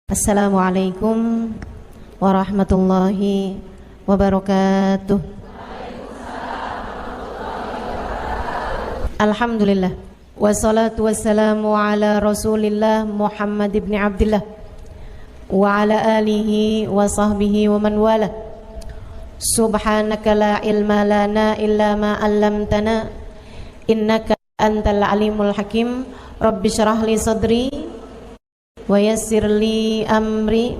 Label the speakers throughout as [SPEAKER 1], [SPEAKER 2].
[SPEAKER 1] Assalamualaikum warahmatullahi wabarakatuh. Alhamdulillah, wassalatu wassalamu ala rasulillah Muhammad ibn Abdillah wa ala alihi wa sahbihi wa man wala. Subhanaka la ilma lana illa ma 'allamtana innaka antal alimul hakim. Rabbi syrah li sadri wa yassir li amri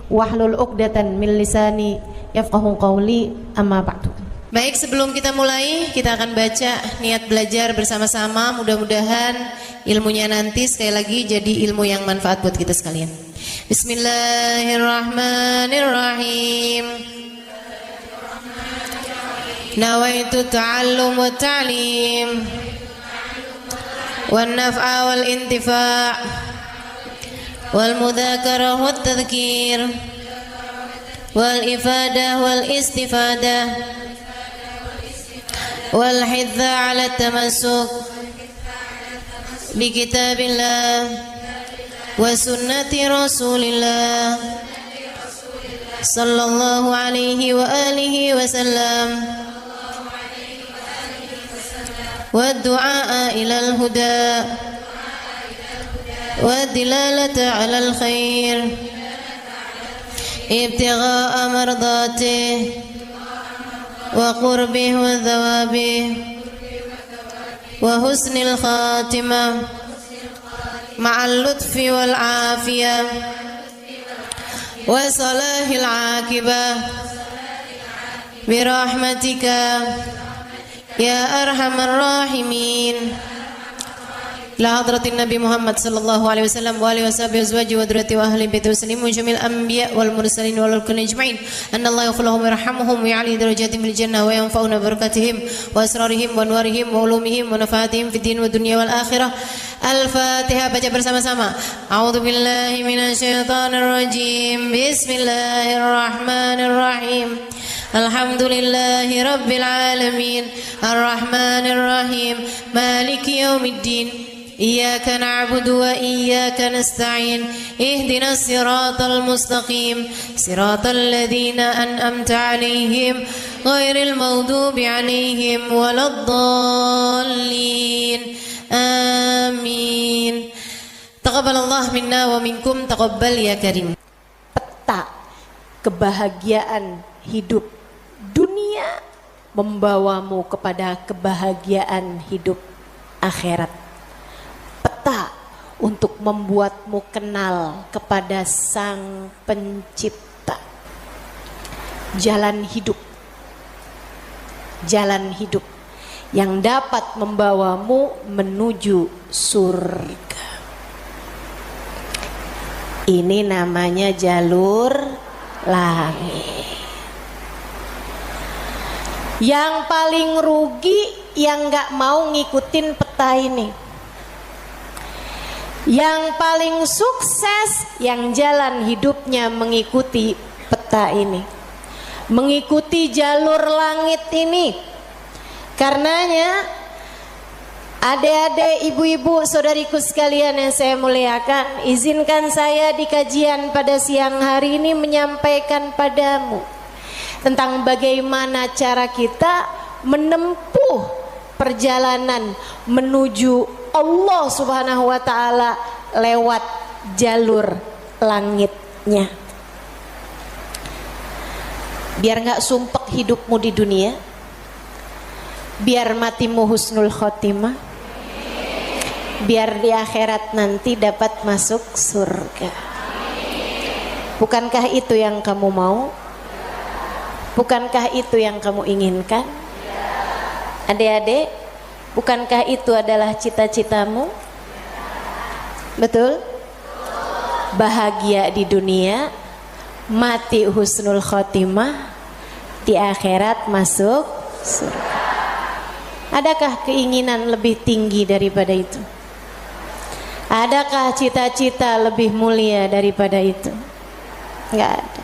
[SPEAKER 1] wahlul 'uqdatan min lisani yafqahu qawli, amma ba'du. Baik, sebelum kita mulai, kita akan baca niat belajar bersama-sama. Mudah-mudahan ilmunya nanti sekali lagi jadi ilmu yang manfaat buat kita sekalian. Bismillahirrahmanirrahim. Nawaitu ta'allum wa ta'lim wan naf'a wal intifa' والمذاكرة والتذكير والإفادة والاستفادة والحث على التمسك بكتاب الله وسنة رسول الله صلى الله عليه وآله وسلم والدعاء إلى الهدى والدلالة على الخير ابتغاء مرضاته وقربه وثوابه وحسن الخاتمة مع اللطف والعافية وصلاح العاقبة برحمتك يا أرحم الراحمين. ila hadratin Nabi Muhammad sallallahu alaihi wasallam wa alihi washabihi azwaji wa dzurriyyati wa ahli baiti muslimin jami'il anbiya wal mursalin wal kulli ajma'in anna Allah yaghfir lahum wa yarhamhum wa ya'li darajatihim fil jannah wa yanfa'una barakatihim wa asrarihim wa anwarihim wa ulumihim wa nafaatihim fid din wa dunya wal akhirah. Al-Fatihah, baca bersama-sama. A'udzu billahi minasyaitonir rajim. Bismillahirrahmanirrahim. Alhamdulillahi rabbil alamin arrahmanir rahim maliki yaumiddin iyyaka na'budu wa iyyaka nasta'in ihdinas siratal mustaqim siratal ladzina an'amta 'alaihim ghairil maghdubi 'alaihim waladdallin amin. Taqabbalallahu minna wa minkum, taqabbal ya karim. Peta kebahagiaan hidup dunia membawamu kepada kebahagiaan hidup akhirat. Peta untuk membuatmu kenal kepada Sang Pencipta. Jalan hidup yang dapat membawamu menuju surga. Ini namanya jalur langit. Yang paling rugi yang gak mau ngikutin peta ini. Yang paling sukses yang jalan hidupnya mengikuti peta ini, mengikuti jalur langit ini. Karenanya adik-adik, ibu-ibu, saudariku sekalian yang saya muliakan, izinkan saya di kajian pada siang hari ini menyampaikan padamu tentang bagaimana cara kita menempuh perjalanan menuju Allah Subhanahu wa ta'ala lewat jalur langitnya. Biar gak sumpek hidupmu di dunia, biar matimu husnul khotimah, biar di akhirat nanti dapat masuk surga. Bukankah itu yang kamu mau? Bukankah itu yang kamu inginkan? Adik-adik, bukankah itu adalah cita-citamu? Betul? Bahagia di dunia, mati husnul khotimah, di akhirat masuk surga. Adakah keinginan lebih tinggi daripada itu? Adakah cita-cita lebih mulia daripada itu? Enggak ada.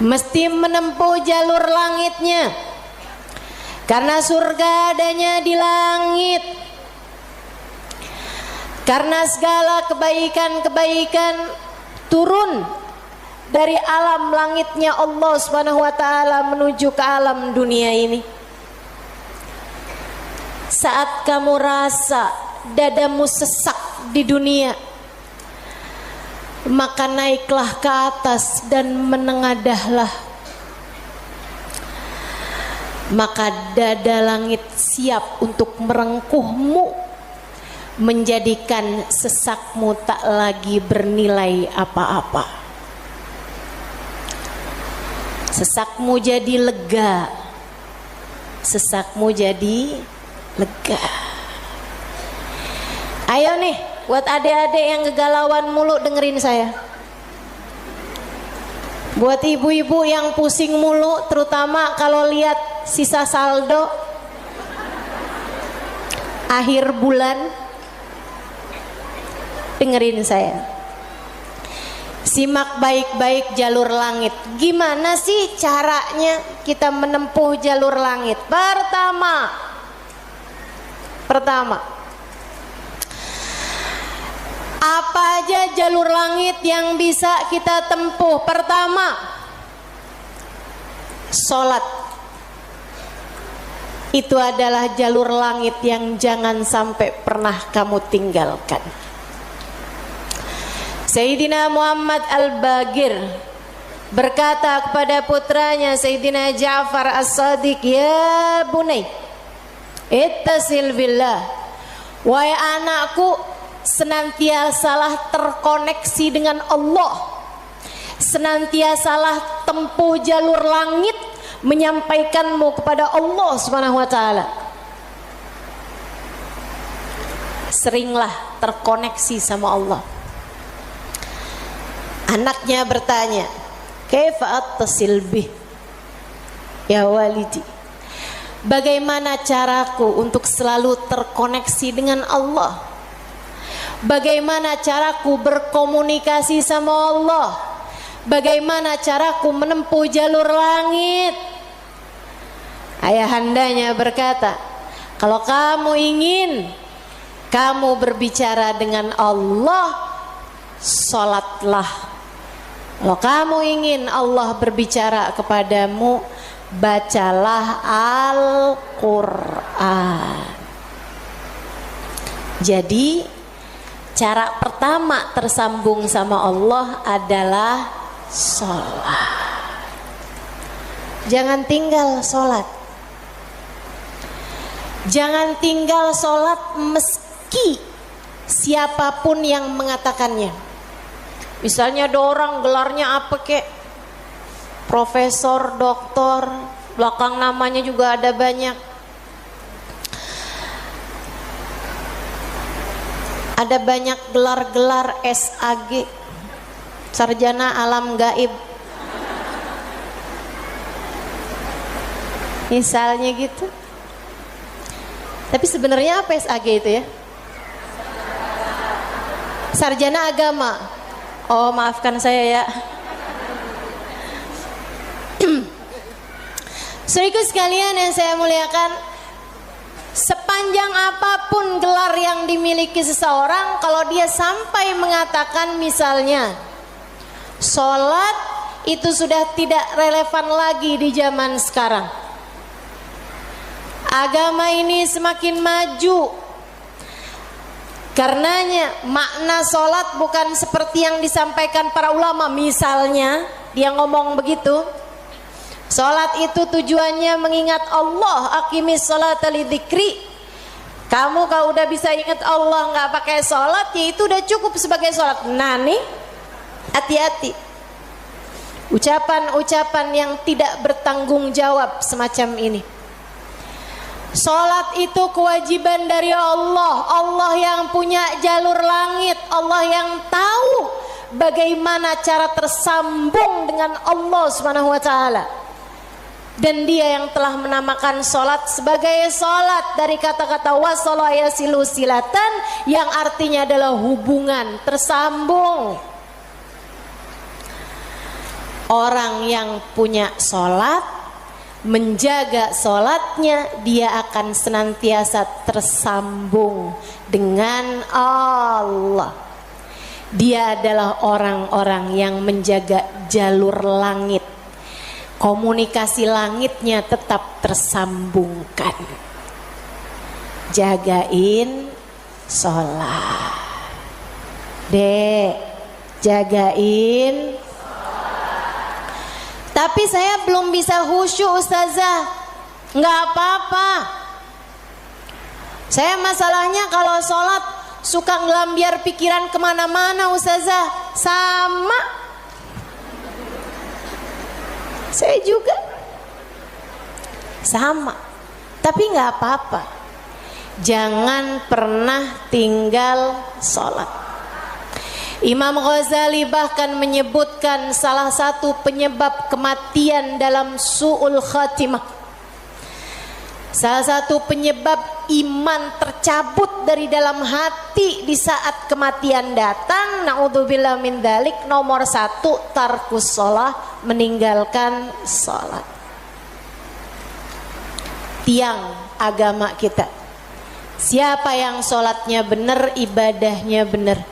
[SPEAKER 1] Mesti menempuh jalur langitnya, karena surga adanya di langit. Karena segala kebaikan-kebaikan turun dari alam langitnya Allah Subhanahu wa taala menuju ke alam dunia ini. Saat kamu rasa dadamu sesak di dunia, maka naiklah ke atas dan menengadahlah. Maka dada langit siap untuk merengkuhmu, menjadikan sesakmu tak lagi bernilai apa-apa. Sesakmu jadi lega, sesakmu jadi lega. Ayo nih, buat adik-adik yang kegalauan mulu dengerin saya. Buat ibu-ibu yang pusing mulu, terutama kalau lihat sisa saldo akhir bulan, dengerin saya. Simak baik-baik jalur langit. Gimana sih caranya kita menempuh jalur langit? Pertama, apa aja jalur langit yang bisa kita tempuh? Pertama, sholat. Itu adalah jalur langit yang jangan sampai pernah kamu tinggalkan. Sayyidina Muhammad Al-Bagir berkata kepada putranya Sayyidina Ja'far As-Sadiq, "Ya bunai, ittasil billah." Wahai anakku, senantiasalah terkoneksi dengan Allah, senantiasalah tempuh jalur langit menyampaikanmu kepada Allah Subhanahu wa taala. Seringlah terkoneksi sama Allah. Anaknya bertanya, "Kaifa attasil bih ya walidi?" Bagaimana caraku untuk selalu terkoneksi dengan Allah? Bagaimana caraku berkomunikasi sama Allah? Bagaimana caraku menempuh jalur langit? Ayahandanya berkata, kalau kamu ingin kamu berbicara dengan Allah, sholatlah. Kalau kamu ingin Allah berbicara kepadamu, bacalah Al-Quran. Jadi cara pertama tersambung sama Allah adalah sholat. Jangan tinggal sholat. Jangan tinggal sholat meski siapapun yang mengatakannya. Misalnya ada orang gelarnya apa kek, profesor, doktor, belakang namanya juga ada banyak. Ada banyak gelar-gelar SAG, sarjana alam gaib. Misalnya gitu. Tapi sebenarnya apa SAG itu ya? Sarjana agama. Oh, maafkan saya ya. Saudaraku sekalian yang saya muliakan, sepanjang apapun gelar yang dimiliki seseorang, kalau dia sampai mengatakan misalnya sholat, itu sudah tidak relevan lagi di zaman sekarang. Agama ini semakin maju. Karenanya makna sholat bukan seperti yang disampaikan para ulama. Misalnya dia ngomong begitu, sholat itu tujuannya mengingat Allah, aqimis sholata lidzikri. Kamu kalau udah bisa ingat Allah nggak pakai sholat, ya itu udah cukup sebagai sholat. Nah nih, hati-hati ucapan-ucapan yang tidak bertanggung jawab semacam ini. Sholat itu kewajiban dari Allah. Allah yang punya jalur langit, Allah yang tahu bagaimana cara tersambung dengan Allah Subhanahu wa taala. Dan dia yang telah menamakan sholat sebagai sholat dari kata-kata wasala yasilu silatan, yang artinya adalah hubungan, tersambung. Orang yang punya sholat menjaga sholatnya, dia akan senantiasa tersambung dengan Allah. Dia adalah orang-orang yang menjaga jalur langit. Komunikasi langitnya tetap tersambungkan. Jagain sholat. Dek, jagain. Tapi saya belum bisa khusyuk Ustazah. Nggak apa-apa. Saya masalahnya kalau sholat suka ngelambiar pikiran kemana-mana Ustazah. Sama. Saya juga. Sama. Tapi nggak apa-apa. Jangan pernah tinggal sholat. Imam Ghazali bahkan menyebutkan salah satu penyebab kematian dalam su'ul khatimah, salah satu penyebab iman tercabut dari dalam hati di saat kematian datang, naudzubillah min dzalik, nomor 1 tarkus shalah, meninggalkan salat. Tiang agama kita, siapa yang salatnya benar, ibadahnya benar.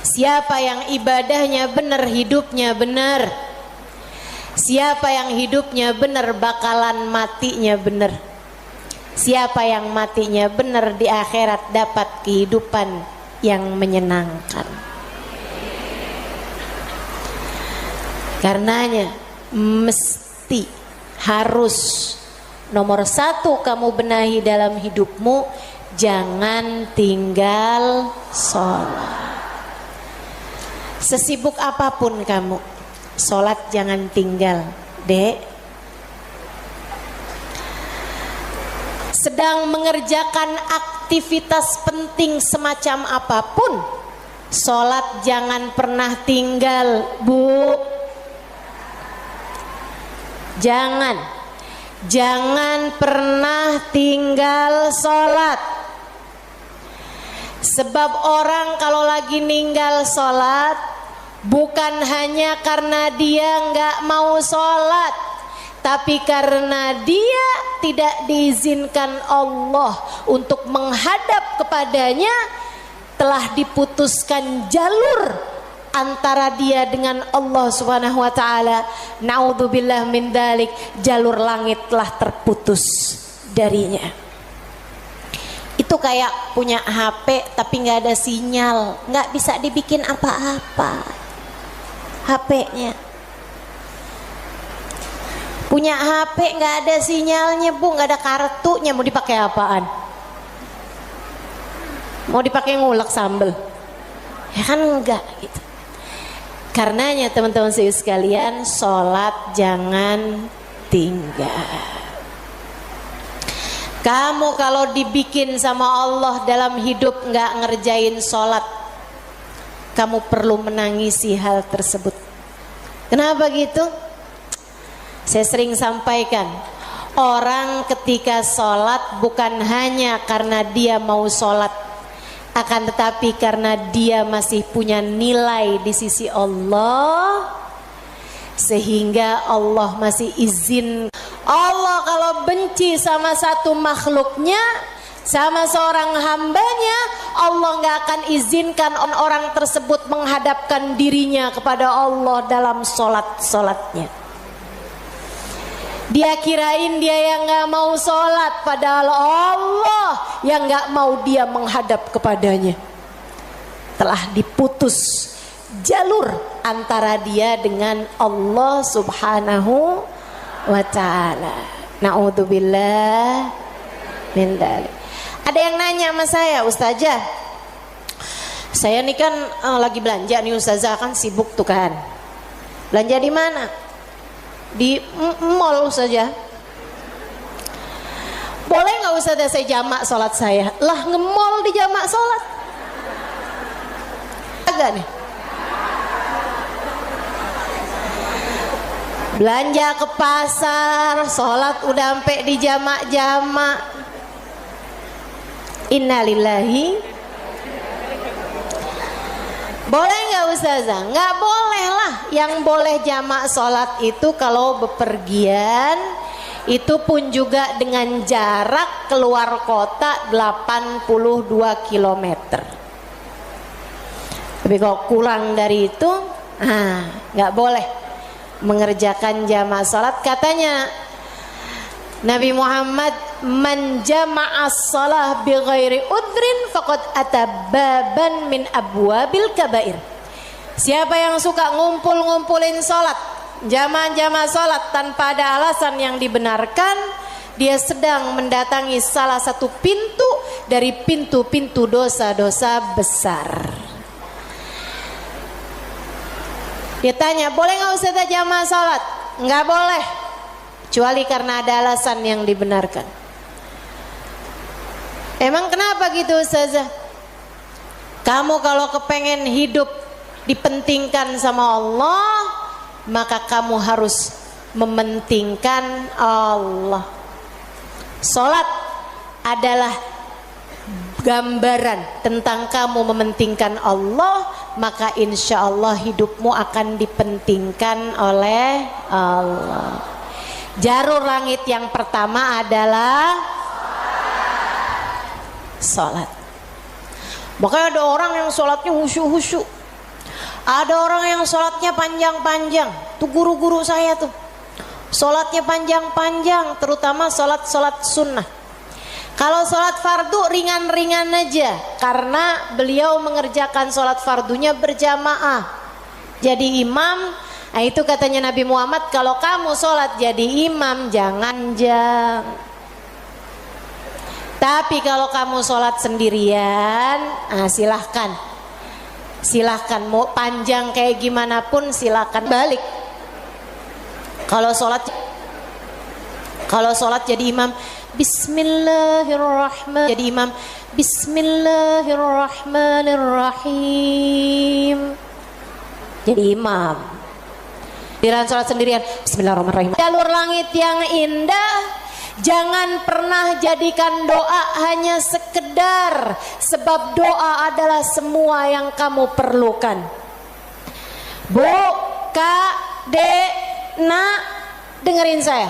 [SPEAKER 1] Siapa yang ibadahnya benar, hidupnya benar. Siapa yang hidupnya benar, bakalan matinya benar. Siapa yang matinya benar, di akhirat dapat kehidupan yang menyenangkan. Karenanya mesti, harus, nomor 1 kamu benahi dalam hidupmu, jangan tinggal sholat. Sesibuk apapun kamu, sholat jangan tinggal, Dek. Sedang mengerjakan aktivitas penting semacam apapun, sholat jangan pernah tinggal, Bu. Jangan pernah tinggal sholat. Sebab orang kalau lagi ninggal sholat, bukan hanya karena dia nggak mau sholat, tapi karena dia tidak diizinkan Allah untuk menghadap kepadanya, telah diputuskan jalur antara dia dengan Allah Subhanahu wa taala. Naudzubillah min dzalik, jalur langit telah terputus darinya. Itu kayak punya HP tapi nggak ada sinyal, nggak bisa dibikin apa-apa HP-nya. Punya HP nggak ada sinyalnya, Bu, nggak ada kartunya, mau dipakai apaan? Mau dipakai ngulek sambel? Ya kan enggak gitu. Karenanya teman-teman sekalian, sholat jangan tinggal. Kamu kalau dibikin sama Allah dalam hidup nggak ngerjain sholat, kamu perlu menangisi hal tersebut. Kenapa gitu? Saya sering sampaikan, orang ketika sholat bukan hanya karena dia mau sholat, akan tetapi karena dia masih punya nilai di sisi Allah, sehingga Allah masih izin. Allah kalau benci sama satu makhluknya, sama seorang hambanya, Allah nggak akan izinkan orang tersebut menghadapkan dirinya kepada Allah dalam sholatnya. Dia kirain dia yang nggak mau sholat, padahal Allah yang nggak mau dia menghadap kepadanya. Telah diputus jalur antara dia dengan Allah Subhanahu wa ta'ala. Na'udzubillah min dzalik. Ada yang nanya sama saya, Ustazah, saya nih kan lagi belanja nih Ustazah, kan sibuk tuh kan. Belanja di mana? Di mall Ustazah. Boleh nggak Ustazah saya jamak sholat saya? Lah, nge-mall di jamak sholat? Agak nih. Belanja ke pasar, sholat udah sampai di jamak-jamak. Innalillahi. Boleh nggak Ustazah? Nggak boleh lah. Yang boleh jamak sholat itu kalau bepergian, itu pun juga dengan jarak keluar kota 82 km. Tapi kalau kurang dari itu, nggak boleh mengerjakan jamak sholat. Katanya Nabi Muhammad, man jama'as shalah bi ghairi udrin faqad atababan min abwabil kabair. Siapa yang suka ngumpulin sholat, jamaah sholat tanpa ada alasan yang dibenarkan, dia sedang mendatangi salah satu pintu dari pintu-pintu dosa-dosa besar. Dia tanya, boleh nggak Ustazah jamaah sholat? Nggak boleh, kecuali karena ada alasan yang dibenarkan. Emang kenapa gitu Ustazah? Kamu kalau kepengen hidup dipentingkan sama Allah, maka kamu harus mementingkan Allah. Sholat adalah gambaran tentang kamu mementingkan Allah, maka insya Allah hidupmu akan dipentingkan oleh Allah. Jalur langit yang pertama adalah sholat. Makanya ada orang yang sholatnya husyuk-husyuk, ada orang yang sholatnya panjang-panjang. Tuh guru-guru saya tuh sholatnya panjang-panjang, terutama sholat sunnah. Kalau sholat fardu ringan-ringan aja, karena beliau mengerjakan sholat fardunya berjamaah jadi imam. Nah itu katanya Nabi Muhammad, kalau kamu sholat jadi imam jangan jang. Tapi kalau kamu sholat sendirian, silahkan mau panjang kayak gimana pun silahkan balik. Kalau sholat jadi imam, Bismillahirrahmanirrahim. Jadi imam, Bismillahirrahmanirrahim. Jadi imam. Di dalam sholat sendirian, Bismillahirrahmanirrahim. Jalur langit yang indah, jangan pernah jadikan doa hanya sekedar, sebab doa adalah semua yang kamu perlukan. Bu, Kak, Dek, Nak, dengerin saya.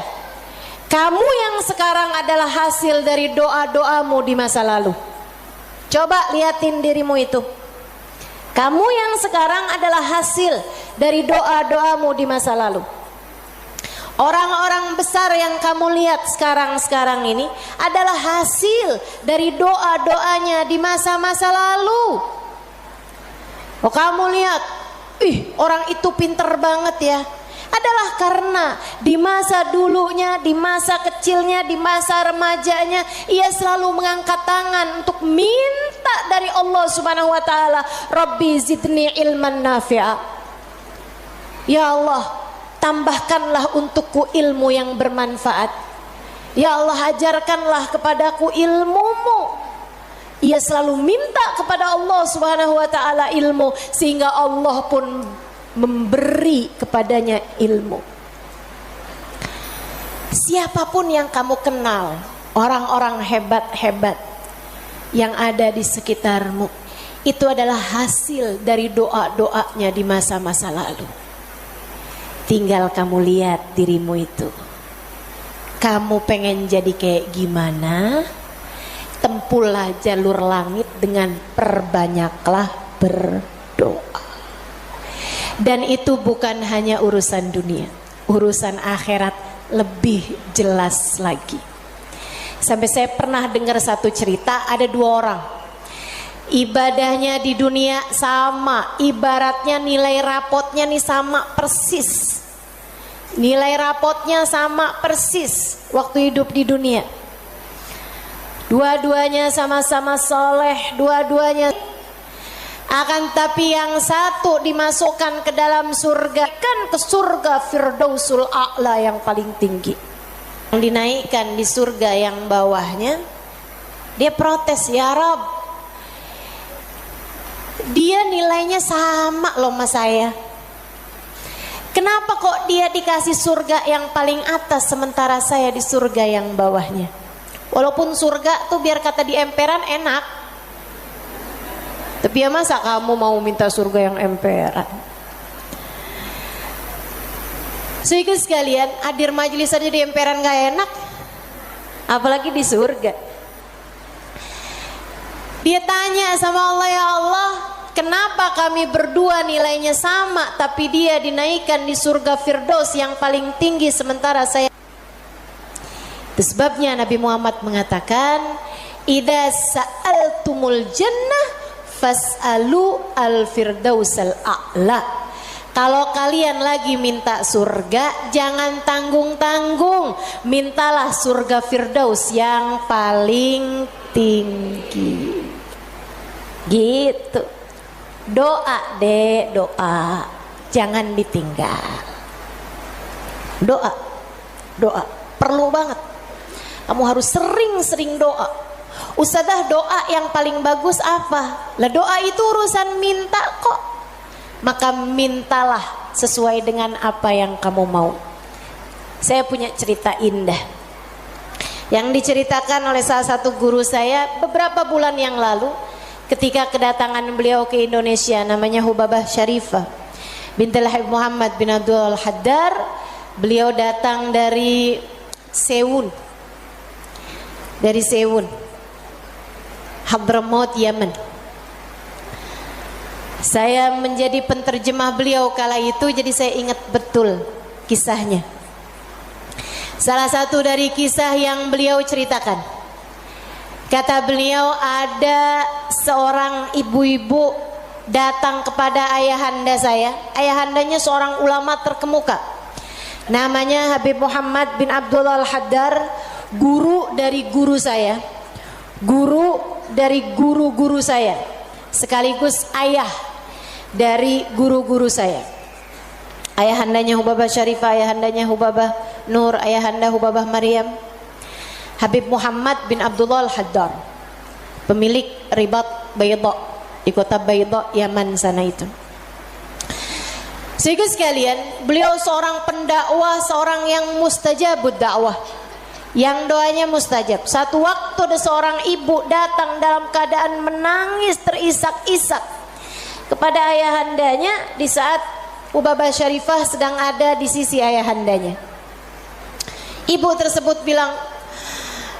[SPEAKER 1] Kamu yang sekarang adalah hasil dari doa-doamu di masa lalu. Coba liatin dirimu itu. Kamu yang sekarang adalah hasil dari doa-doamu di masa lalu. Orang-orang besar yang kamu lihat sekarang ini adalah hasil dari doa-doanya di masa-masa lalu. Oh, kamu lihat, orang itu pinter banget ya. Adalah karena di masa dulunya, di masa kecilnya, di masa remajanya, ia selalu mengangkat tangan untuk minta dari Allah Subhanahu wa taala, Rabbi zidni ilman nafi'a. Ya Allah, tambahkanlah untukku ilmu yang bermanfaat. Ya Allah, ajarkanlah kepadaku ilmu-Mu. Ia selalu minta kepada Allah Subhanahu wa taala ilmu, sehingga Allah pun memberi kepadanya ilmu. Siapapun yang kamu kenal, orang-orang hebat-hebat yang ada di sekitarmu, itu adalah hasil dari doa-doanya di masa-masa lalu. Tinggal kamu lihat dirimu itu. Kamu pengen jadi kayak gimana? Tempuhlah jalur langit dengan perbanyaklah berdoa. Dan itu bukan hanya urusan dunia, urusan akhirat lebih jelas lagi. Sampai saya pernah dengar satu cerita, ada dua orang, ibadahnya di dunia sama, ibaratnya nilai rapotnya nih sama persis. Nilai rapotnya sama persis waktu hidup di dunia. Dua-duanya sama-sama soleh, dua-duanya. Akan tapi yang satu dimasukkan ke dalam surga, kan ke surga Firdausul A'la yang paling tinggi. Yang dinaikkan di surga yang bawahnya, dia protes, ya Rob, dia nilainya sama loh sama saya. Kenapa kok dia dikasih surga yang paling atas sementara saya di surga yang bawahnya? Walaupun surga tuh biar kata di emperan enak. Tapi ya masa kamu mau minta surga yang emperan? Saudara sekalian, hadir majelis aja di emperan gak enak, apalagi di surga. Dia tanya sama Allah, ya Allah, kenapa kami berdua nilainya sama tapi dia dinaikkan di surga Firdaus yang paling tinggi sementara saya. Itu sebabnya Nabi Muhammad mengatakan, idza sa'altumul jannah fas'alu al-firdausal a'la. Kalau kalian lagi minta surga, jangan tanggung-tanggung, mintalah surga Firdaus yang paling tinggi. Gitu. Doa deh, doa, jangan ditinggal. Doa, doa, perlu banget. Kamu harus sering-sering doa. Ustadzah, doa yang paling bagus apa? Lah doa itu urusan minta kok. Maka mintalah sesuai dengan apa yang kamu mau. Saya punya cerita indah yang diceritakan oleh salah satu guru saya beberapa bulan yang lalu ketika kedatangan beliau ke Indonesia. Namanya Hubabah Syarifah bintul Habib Muhammad bin Abdul Haddar. Beliau datang dari Sewun, Hadramaut, Yaman. Saya menjadi penterjemah beliau kala itu, jadi saya ingat betul kisahnya. Salah satu dari kisah yang beliau ceritakan, kata beliau, ada seorang ibu-ibu datang kepada ayahanda saya. Ayahandanya seorang ulama terkemuka, namanya Habib Muhammad bin Abdullah Al-Haddar, guru dari guru saya, guru dari guru-guru saya, sekaligus ayah dari guru-guru saya. Ayahandanya Hubabah Syarifah, ayahandanya Hubabah Nur, ayahanda Hubabah Maryam. Habib Muhammad bin Abdullah Al-Haddar, pemilik Ribat Bayda di kota Bayda, Yaman sana itu. Sehingga sekalian, beliau seorang pendakwah, seorang yang mustajabud dakwah, yang doanya mustajab. Satu waktu ada seorang ibu datang dalam keadaan menangis terisak-isak kepada ayahandanya di saat Hubabah Syarifah sedang ada di sisi ayahandanya. Ibu tersebut bilang,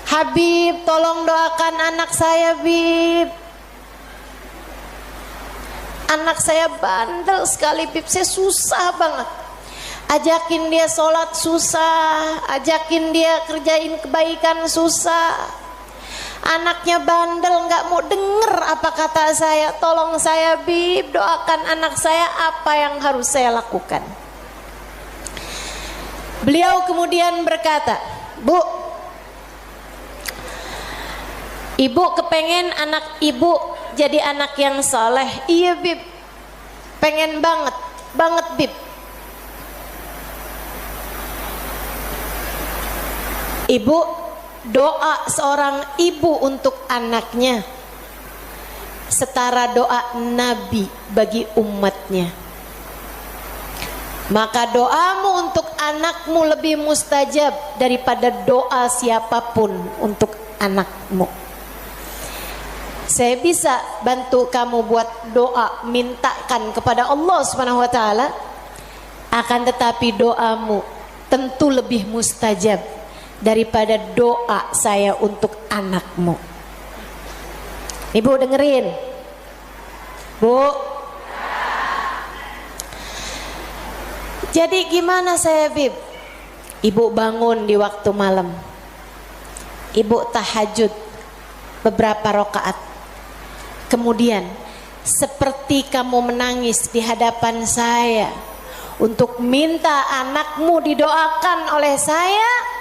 [SPEAKER 1] Habib, tolong doakan anak saya, Bib. Anak saya bandel sekali, Bib. Saya susah banget. Ajakin dia sholat susah, ajakin dia kerjain kebaikan susah. Anaknya bandel, nggak mau denger apa kata saya. Tolong saya, Bib, doakan anak saya, apa yang harus saya lakukan. Beliau kemudian berkata, Bu, ibu kepengen anak ibu jadi anak yang soleh. Iya, Bib, pengen banget, Bib. Ibu, doa seorang ibu untuk anaknya setara doa Nabi bagi umatnya. Maka doamu untuk anakmu lebih mustajab daripada doa siapapun untuk anakmu. Saya bisa bantu kamu buat doa, mintakan kepada Allah Subhanahu wa taala, akan tetapi doamu tentu lebih mustajab daripada doa saya untuk anakmu. Ibu dengerin, Bu. Jadi gimana saya, Bib? Ibu bangun di waktu malam, ibu tahajud beberapa rakaat, kemudian seperti kamu menangis di hadapan saya untuk minta anakmu didoakan oleh saya,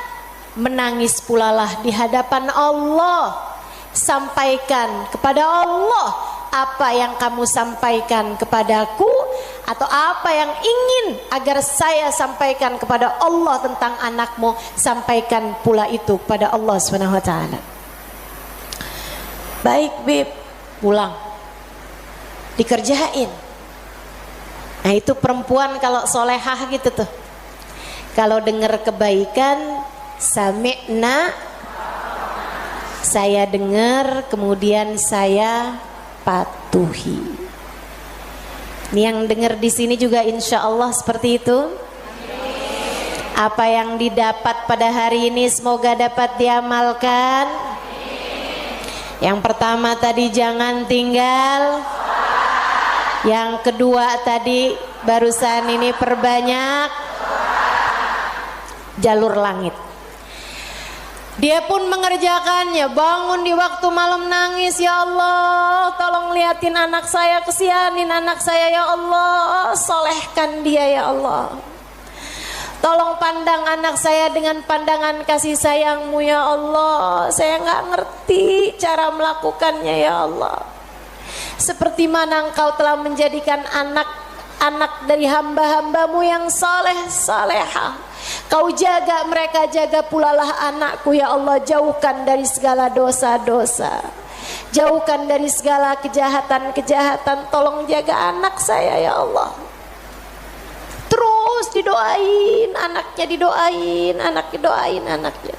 [SPEAKER 1] menangis pulalah di hadapan Allah. Sampaikan kepada Allah apa yang kamu sampaikan kepadaku, atau apa yang ingin agar saya sampaikan kepada Allah tentang anakmu, sampaikan pula itu kepada Allah Subhanahu wa taala. Baik, Bib, pulang dikerjain. Nah, itu perempuan kalau solehah gitu tuh, kalau dengar kebaikan, sami'na, saya dengar, kemudian saya patuh.
[SPEAKER 2] patuhi. Ini yang dengar di sini juga insya Allah seperti itu. Apa yang didapat pada hari ini semoga dapat diamalkan. Yang pertama tadi jangan tinggal. Yang kedua tadi barusan ini perbanyak jalur langit. Dia pun mengerjakannya, bangun di waktu malam nangis, ya Allah tolong liatin anak saya, kesianin anak saya ya Allah, solehkan dia ya Allah. Tolong pandang anak saya dengan pandangan kasih sayang-Mu ya Allah. Saya nggak ngerti cara melakukannya ya Allah. Seperti mana Engkau telah menjadikan anak-anak dari hamba-hamba-Mu yang soleh, salehah. Kau jaga mereka, jaga pula lah anakku ya Allah. Jauhkan dari segala dosa-dosa, jauhkan dari segala kejahatan-kejahatan. Tolong jaga anak saya ya Allah. Terus didoain anaknya, didoain anaknya.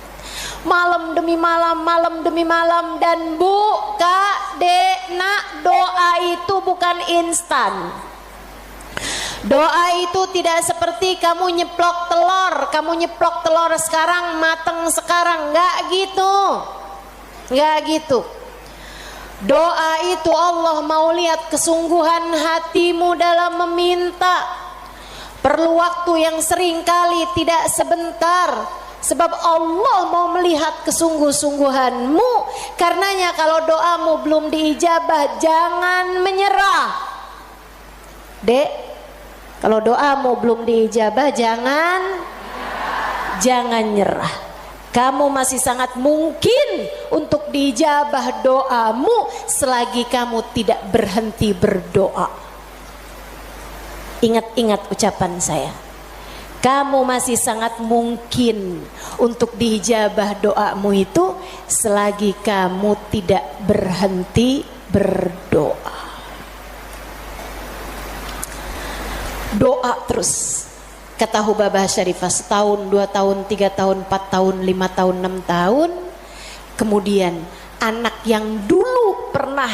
[SPEAKER 2] Malam demi malam, malam demi malam. Dan Bu, Kak, Dek, Nak, doa itu bukan instan. Doa itu tidak seperti kamu nyeplok telur sekarang mateng sekarang, enggak gitu. Doa itu Allah mau lihat kesungguhan hatimu dalam meminta. Perlu waktu yang sering kali tidak sebentar, sebab Allah mau melihat kesungguh-sungguhanmu. Karenanya kalau doamu belum diijabah, jangan menyerah. Dek, kalau doamu belum diijabah, jangan nyerah. Kamu masih sangat mungkin untuk diijabah doamu selagi kamu tidak berhenti berdoa. Ingat-ingat ucapan saya. Kamu masih sangat mungkin untuk diijabah doamu itu selagi kamu tidak berhenti berdoa. Doa terus. Kata Hubabah Syarifah, setahun, 2 tahun, 3 tahun, 4 tahun, 5 tahun, 6 tahun. Kemudian anak yang dulu pernah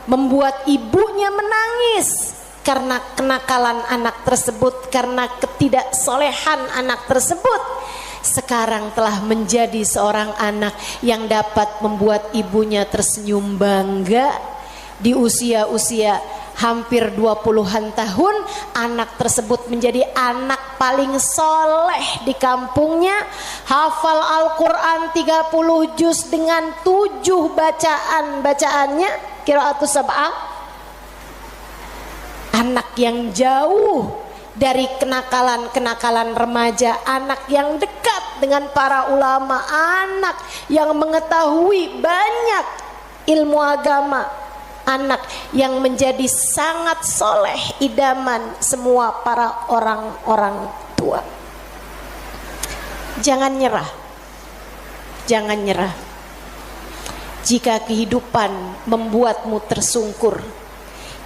[SPEAKER 2] membuat ibunya menangis karena kenakalan anak tersebut, karena ketidaksolehan anak tersebut, sekarang telah menjadi seorang anak yang dapat membuat ibunya tersenyum bangga. Di usia-usia hampir 20-an tahun, anak tersebut menjadi anak paling soleh di kampungnya. Hafal Al-Quran 30 juz dengan 7 bacaannya, qiraatus sab'ah. Anak yang jauh dari kenakalan-kenakalan remaja, anak yang dekat dengan para ulama, anak yang mengetahui banyak ilmu agama, anak yang menjadi sangat soleh, idaman semua para orang-orang tua. Jangan nyerah, jangan nyerah. Jika kehidupan membuatmu tersungkur,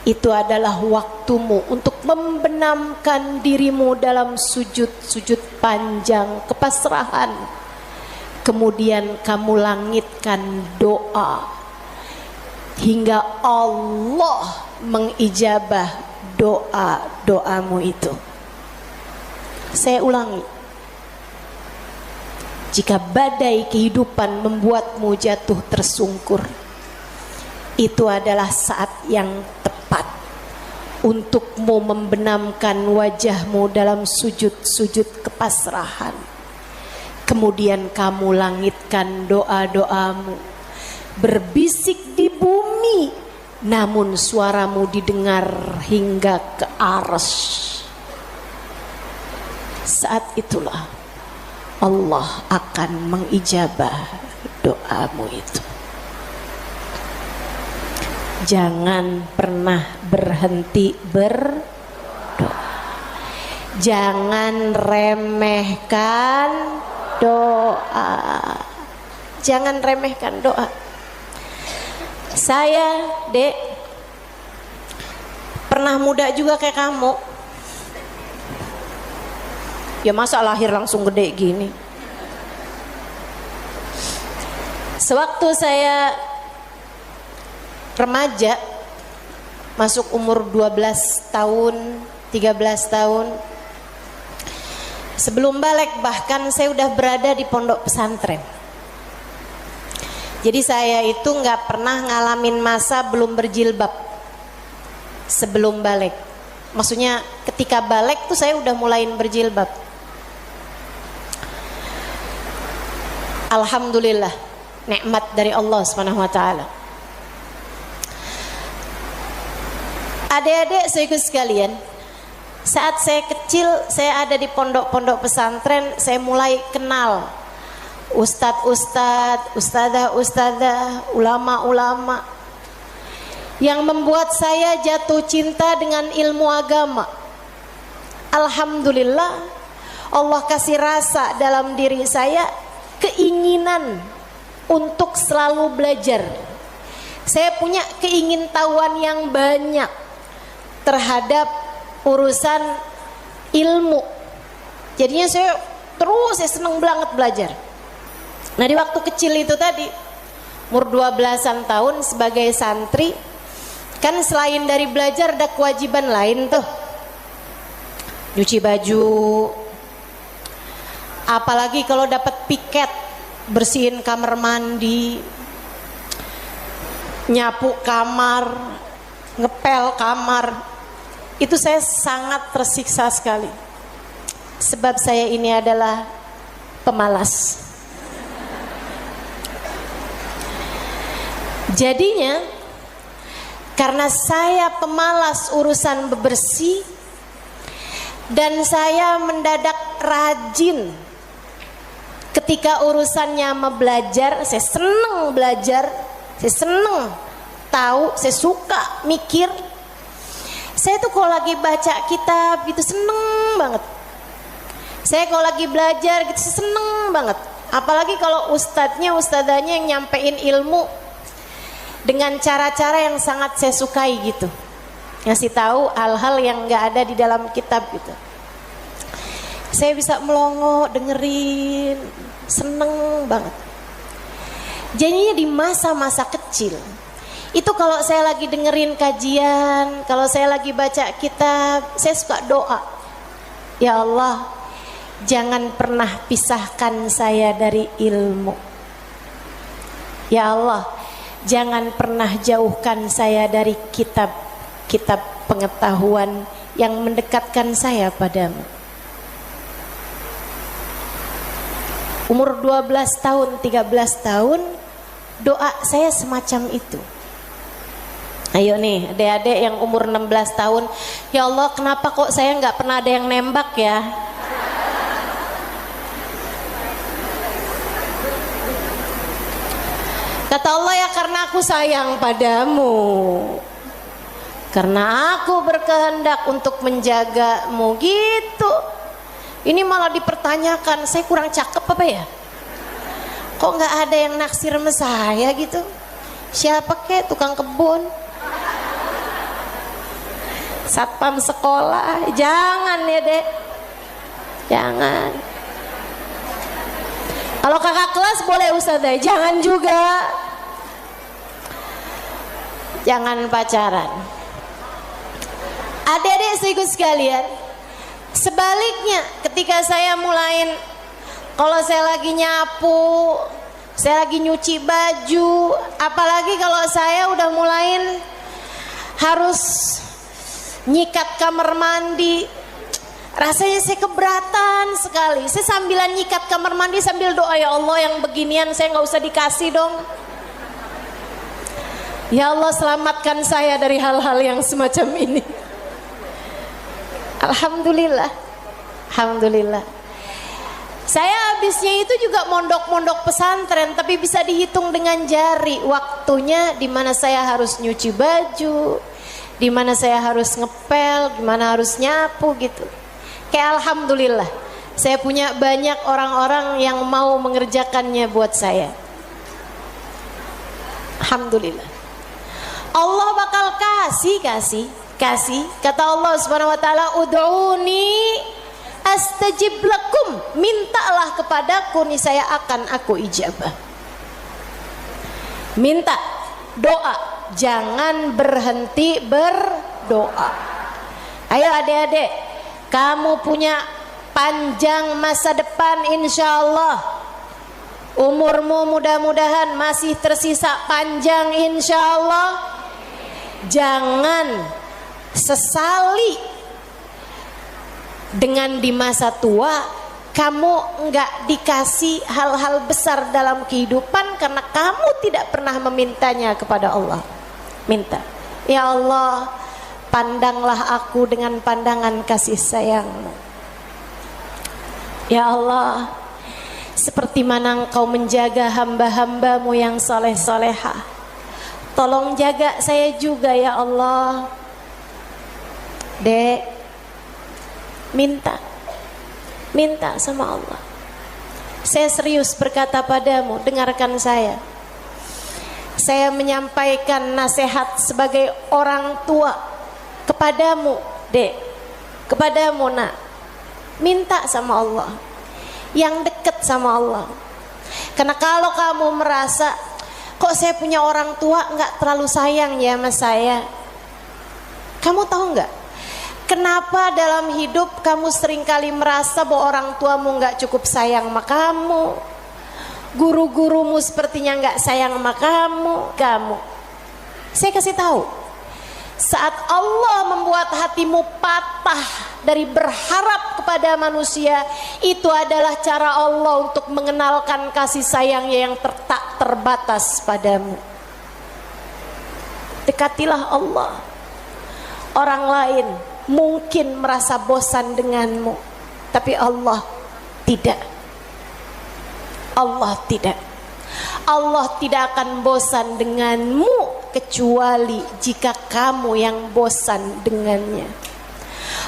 [SPEAKER 2] itu adalah waktumu untuk membenamkan dirimu dalam sujud-sujud panjang kepasrahan. Kemudian kamu langitkan doa hingga Allah mengijabah doa-doamu itu. Saya ulangi. Jika badai kehidupan membuatmu jatuh tersungkur, itu adalah saat yang tepat untukmu membenamkan wajahmu dalam sujud-sujud kepasrahan. Kemudian kamu langitkan doa-doamu, berbisik di bumi, namun suaramu didengar hingga ke arsy. Saat itulah Allah akan mengijabah doamu itu. Jangan pernah berhenti berdoa. Jangan remehkan doa. Jangan remehkan doa. Saya, Dek, pernah muda juga kayak kamu. Ya masa lahir langsung gede gini. Sewaktu saya remaja, masuk umur 12 tahun, 13 tahun. Sebelum balik bahkan saya udah berada di pondok pesantren. Jadi saya itu nggak pernah ngalamin masa belum berjilbab sebelum balik. Maksudnya ketika balik tuh saya udah mulai berjilbab. Alhamdulillah, nikmat dari Allah Subhanahu wa taala. Adik-adik saudaraku sekalian, saat saya kecil saya ada di pondok-pondok pesantren, saya mulai kenal ustadz-ustadz, ustadzah-ustadzah, ulama-ulama yang membuat saya jatuh cinta dengan ilmu agama. Alhamdulillah, Allah kasih rasa dalam diri saya keinginan untuk selalu belajar. Saya punya keingintahuan yang banyak terhadap urusan ilmu. Jadinya saya senang banget belajar. Nah, di waktu kecil itu tadi, umur 12-an tahun sebagai santri, kan selain dari belajar ada kewajiban lain tuh. Nyuci baju. Apalagi kalau dapat piket, bersihin kamar mandi, nyapu kamar, ngepel kamar. Itu saya sangat tersiksa sekali. Sebab saya ini adalah pemalas. Jadinya karena saya pemalas urusan bebersih dan saya mendadak rajin ketika urusannya sama belajar, saya seneng belajar, saya seneng tahu, saya suka mikir. Saya tuh kalau lagi baca kitab gitu seneng banget. Saya kalau lagi belajar gitu seneng banget. Apalagi kalau ustadzanya yang nyampein ilmu dengan cara-cara yang sangat saya sukai gitu. Ngasih tahu hal-hal yang nggak ada di dalam kitab gitu. Saya bisa melongo dengerin, seneng banget. Jadinya di masa-masa kecil itu kalau saya lagi dengerin kajian, kalau saya lagi baca kitab, saya suka doa. Ya Allah, jangan pernah pisahkan saya dari ilmu. Ya Allah, jangan pernah jauhkan saya dari kitab-kitab pengetahuan yang mendekatkan saya padamu. Umur 12 tahun, 13 tahun, doa saya semacam itu. Ayo nih adik-adik yang umur 16 tahun, ya Allah kenapa kok saya nggak pernah ada yang nembak ya? Kata Allah, ya karena aku sayang padamu, karena aku berkehendak untuk menjagamu gitu. Ini malah dipertanyakan, saya kurang cakep apa ya? Kok nggak ada yang naksir sama saya gitu? Siapa kek, tukang kebun, satpam sekolah? Jangan ya dek, jangan. Kalau kakak kelas boleh ustazah, jangan juga. Jangan pacaran. Adik-adik saudaraku sekalian, sebaliknya ketika saya mulain, kalau saya lagi nyapu, saya lagi nyuci baju, apalagi kalau saya udah mulain harus nyikat kamar mandi, rasanya saya keberatan sekali. Saya sambilan nyikat kamar mandi sambil doa, ya Allah yang beginian saya nggak usah dikasih dong. Ya Allah selamatkan saya dari hal-hal yang semacam ini. Alhamdulillah, alhamdulillah. Saya habisnya itu juga mondok-mondok pesantren, tapi bisa dihitung dengan jari waktunya di mana saya harus nyuci baju, di mana saya harus ngepel, di mana harus nyapu gitu. Kayak alhamdulillah, saya punya banyak orang-orang yang mau mengerjakannya buat saya. Alhamdulillah. Allah bakal kasih. Kata Allah Subhanahu wa taala, ud'uni astajib lakum, mintalah kepadaku niscaya akan aku ijabah. Minta, doa, jangan berhenti berdoa. Ayo adik-adik, kamu punya panjang masa depan insya Allah. Umurmu mudah-mudahan masih tersisa panjang insya Allah. Jangan sesali dengan di masa tua kamu enggak dikasih hal-hal besar dalam kehidupan karena kamu tidak pernah memintanya kepada Allah. Minta, ya Allah, pandanglah aku dengan pandangan kasih sayang-Mu. Ya Allah, seperti mana Engkau menjaga hamba-hamba-Mu yang soleh-solehah, tolong jaga saya juga ya Allah. Dek, minta sama Allah. Saya serius berkata padamu, dengarkan saya. Saya menyampaikan nasihat sebagai orang tua kepadamu, Dek, kepadamu nak. Minta sama Allah, yang dekat sama Allah. Karena kalau kamu merasa, kok saya punya orang tua nggak terlalu sayang ya sama saya, kamu tahu nggak? Kenapa dalam hidup kamu seringkali merasa bahwa orang tuamu nggak cukup sayang sama kamu, guru-gurumu sepertinya nggak sayang sama kamu. Saya kasih tahu, saat Allah membuat hatimu patah dari berharap kepada manusia, itu adalah cara Allah untuk mengenalkan kasih sayangnya yang tak terbatas padamu. Dekatilah Allah. Orang lain mungkin merasa bosan denganmu, tapi Allah tidak. Allah tidak. Allah tidak akan bosan denganmu kecuali jika kamu yang bosan dengannya.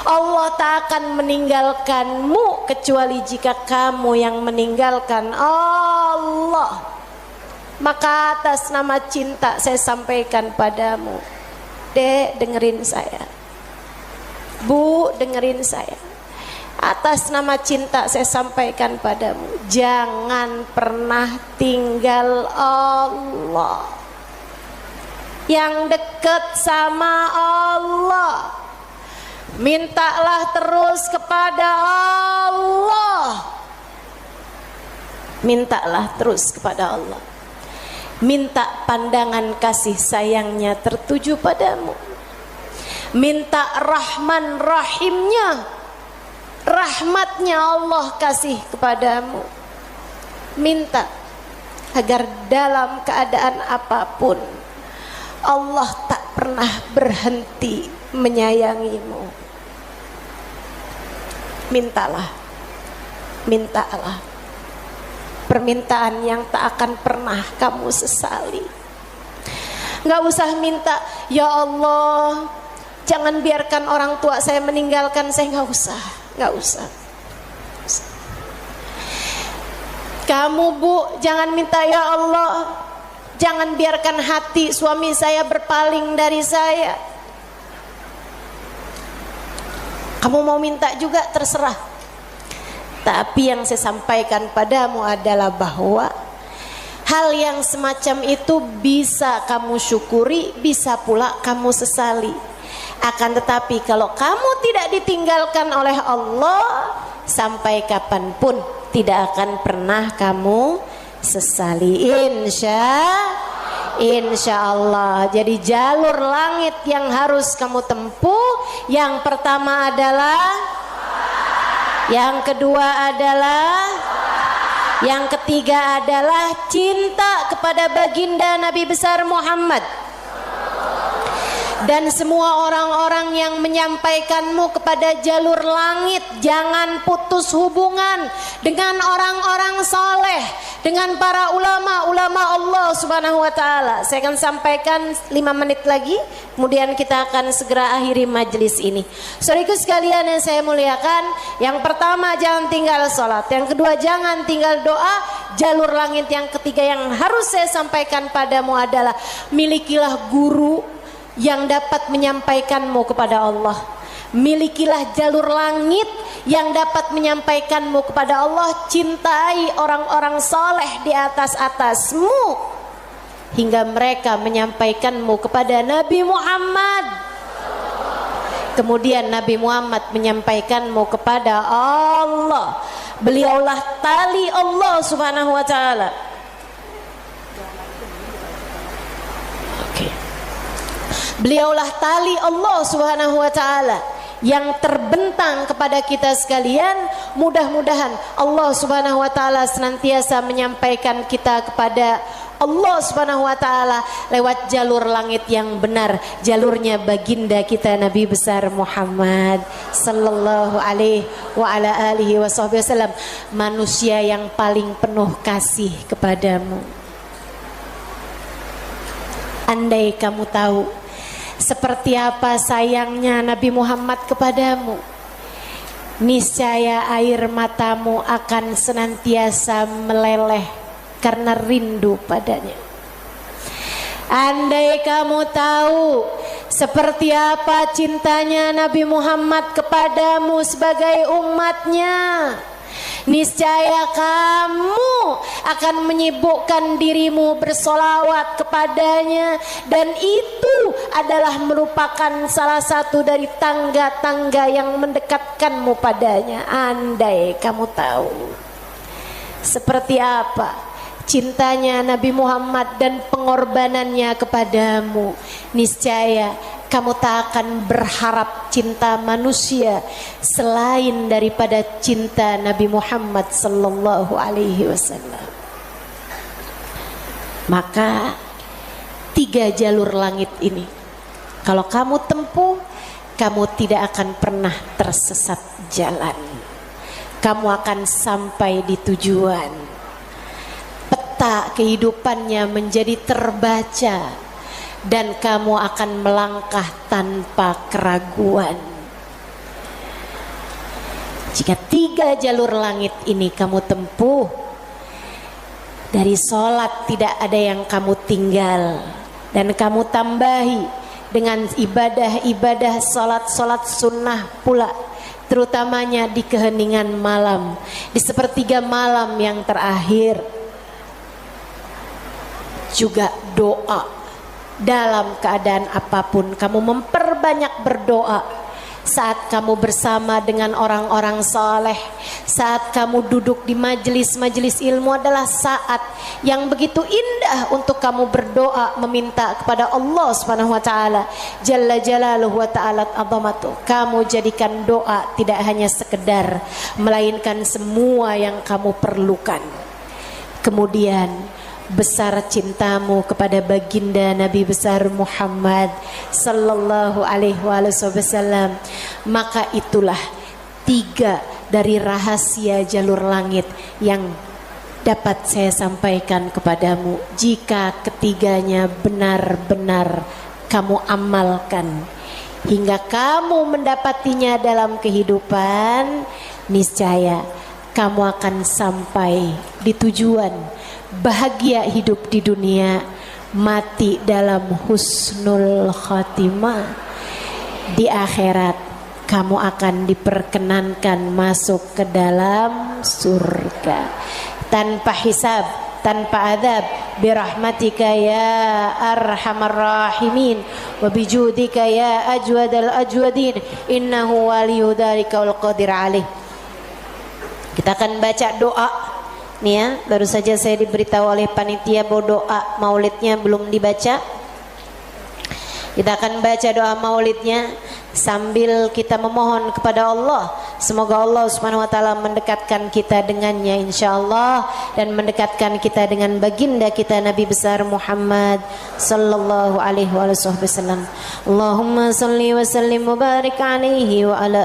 [SPEAKER 2] Allah tak akan meninggalkanmu kecuali jika kamu yang meninggalkan Allah. Maka atas nama cinta saya sampaikan padamu, Dek, dengerin saya. Bu, dengerin saya. Atas nama cinta saya sampaikan padamu, jangan pernah tinggal Allah. Yang dekat sama Allah, mintalah terus kepada Allah. Mintalah terus kepada Allah. Minta pandangan kasih sayangnya tertuju padamu. Minta Rahman Rahimnya, rahmatnya Allah kasih kepadamu. Minta agar dalam keadaan apapun Allah tak pernah berhenti menyayangimu. Mintalah, mintalah permintaan yang tak akan pernah kamu sesali. Nggak usah minta, ya Allah, jangan biarkan orang tua saya meninggalkan saya. Nggak usah. Kamu Bu, jangan minta, ya Allah, jangan biarkan hati suami saya berpaling dari saya. Kamu mau minta juga terserah. Tapi yang saya sampaikan padamu adalah bahwa hal yang semacam itu bisa kamu syukuri, bisa pula kamu sesali. Akan tetapi kalau kamu tidak ditinggalkan oleh Allah, sampai kapanpun tidak akan pernah kamu sesali, insya Allah. Jadi jalur langit yang harus kamu tempuh, yang pertama adalah, yang kedua adalah, yang ketiga adalah cinta kepada baginda Nabi besar Muhammad. Dan semua orang-orang yang menyampaikanmu kepada jalur langit, jangan putus hubungan dengan orang-orang soleh, dengan para ulama-ulama Allah subhanahu wa ta'ala. Saya akan sampaikan 5 menit lagi, kemudian kita akan segera akhiri majelis ini. Saudaraku sekalian yang saya muliakan, yang pertama jangan tinggal sholat, yang kedua jangan tinggal doa. Jalur langit yang ketiga yang harus saya sampaikan padamu adalah milikilah guru yang dapat menyampaikanmu kepada Allah. Milikilah jalur langit yang dapat menyampaikanmu kepada Allah. Cintai orang-orang soleh di atasmu. hingga mereka menyampaikanmu kepada Nabi Muhammad. Kemudian Nabi Muhammad menyampaikanmu kepada Allah. Beliaulah tali Allah Subhanahu wa taala. Beliaulah tali Allah Subhanahu wa taala yang terbentang kepada kita sekalian. Mudah-mudahan Allah Subhanahu wa taala senantiasa menyampaikan kita kepada Allah Subhanahu wa taala lewat jalur langit yang benar, jalurnya baginda kita Nabi besar Muhammad sallallahu alaihi wa ala alihi wasallam, manusia yang paling penuh kasih kepadamu. Andai kamu tahu seperti apa sayangnya Nabi Muhammad kepadamu, niscaya air matamu akan senantiasa meleleh karena rindu padanya. Andai kamu tahu seperti apa cintanya Nabi Muhammad kepadamu sebagai umatnya, niscaya kamu akan menyibukkan dirimu bersolawat kepadanya, dan itu adalah merupakan salah satu dari tangga-tangga yang mendekatkanmu padanya. Andai kamu tahu seperti apa cintanya Nabi Muhammad dan pengorbanannya kepadamu, niscaya kamu tak akan berharap cinta manusia selain daripada cinta Nabi Muhammad sallallahu alaihi wasallam. Maka 3 jalur langit ini kalau kamu tempuh, kamu tidak akan pernah tersesat jalan. Kamu akan sampai di tujuan. Peta kehidupannya menjadi terbaca dan kamu akan melangkah tanpa keraguan. Jika 3 jalur langit ini kamu tempuh, dari sholat tidak ada yang kamu tinggal, dan kamu tambahi dengan ibadah-ibadah sholat sunnah pula, terutamanya di keheningan malam, di sepertiga malam yang terakhir. Juga doa. Dalam keadaan apapun kamu memperbanyak berdoa. Saat kamu bersama dengan orang-orang saleh, saat kamu duduk di majelis-majelis ilmu adalah saat yang begitu indah untuk kamu berdoa meminta kepada Allah Subhanahu wa taala jalla jalaluhu wa ta'ala azamatu. Kamu jadikan doa tidak hanya sekedar, melainkan semua yang kamu perlukan. Kemudian besar cintamu kepada baginda Nabi besar Muhammad sallallahu alaihi wasallam, maka itulah 3 dari rahasia jalur langit yang dapat saya sampaikan kepadamu. Jika ketiganya benar-benar kamu amalkan hingga kamu mendapatinya dalam kehidupan, niscaya kamu akan sampai di tujuan. Bahagia hidup di dunia, mati dalam husnul khatimah. Di akhirat kamu akan diperkenankan masuk ke dalam surga tanpa hisab, tanpa adab, birahmatika ya arhamar rahimin wa bijudika ya ajwadal ajwadin innahu waliyu dzalika wal qadir alaih. Kita akan baca doa. Nih ya, baru saja saya diberitahu oleh panitia bahwa doa maulidnya belum dibaca. Kita akan baca doa maulidnya sambil kita memohon kepada Allah, semoga Allah Subhanahu wa taala mendekatkan kita dengannya insyaallah, dan mendekatkan kita dengan baginda kita Nabi besar Muhammad sallallahu alaihi wasallam. Allahumma salli wa sallim wa barik alaihi wa ala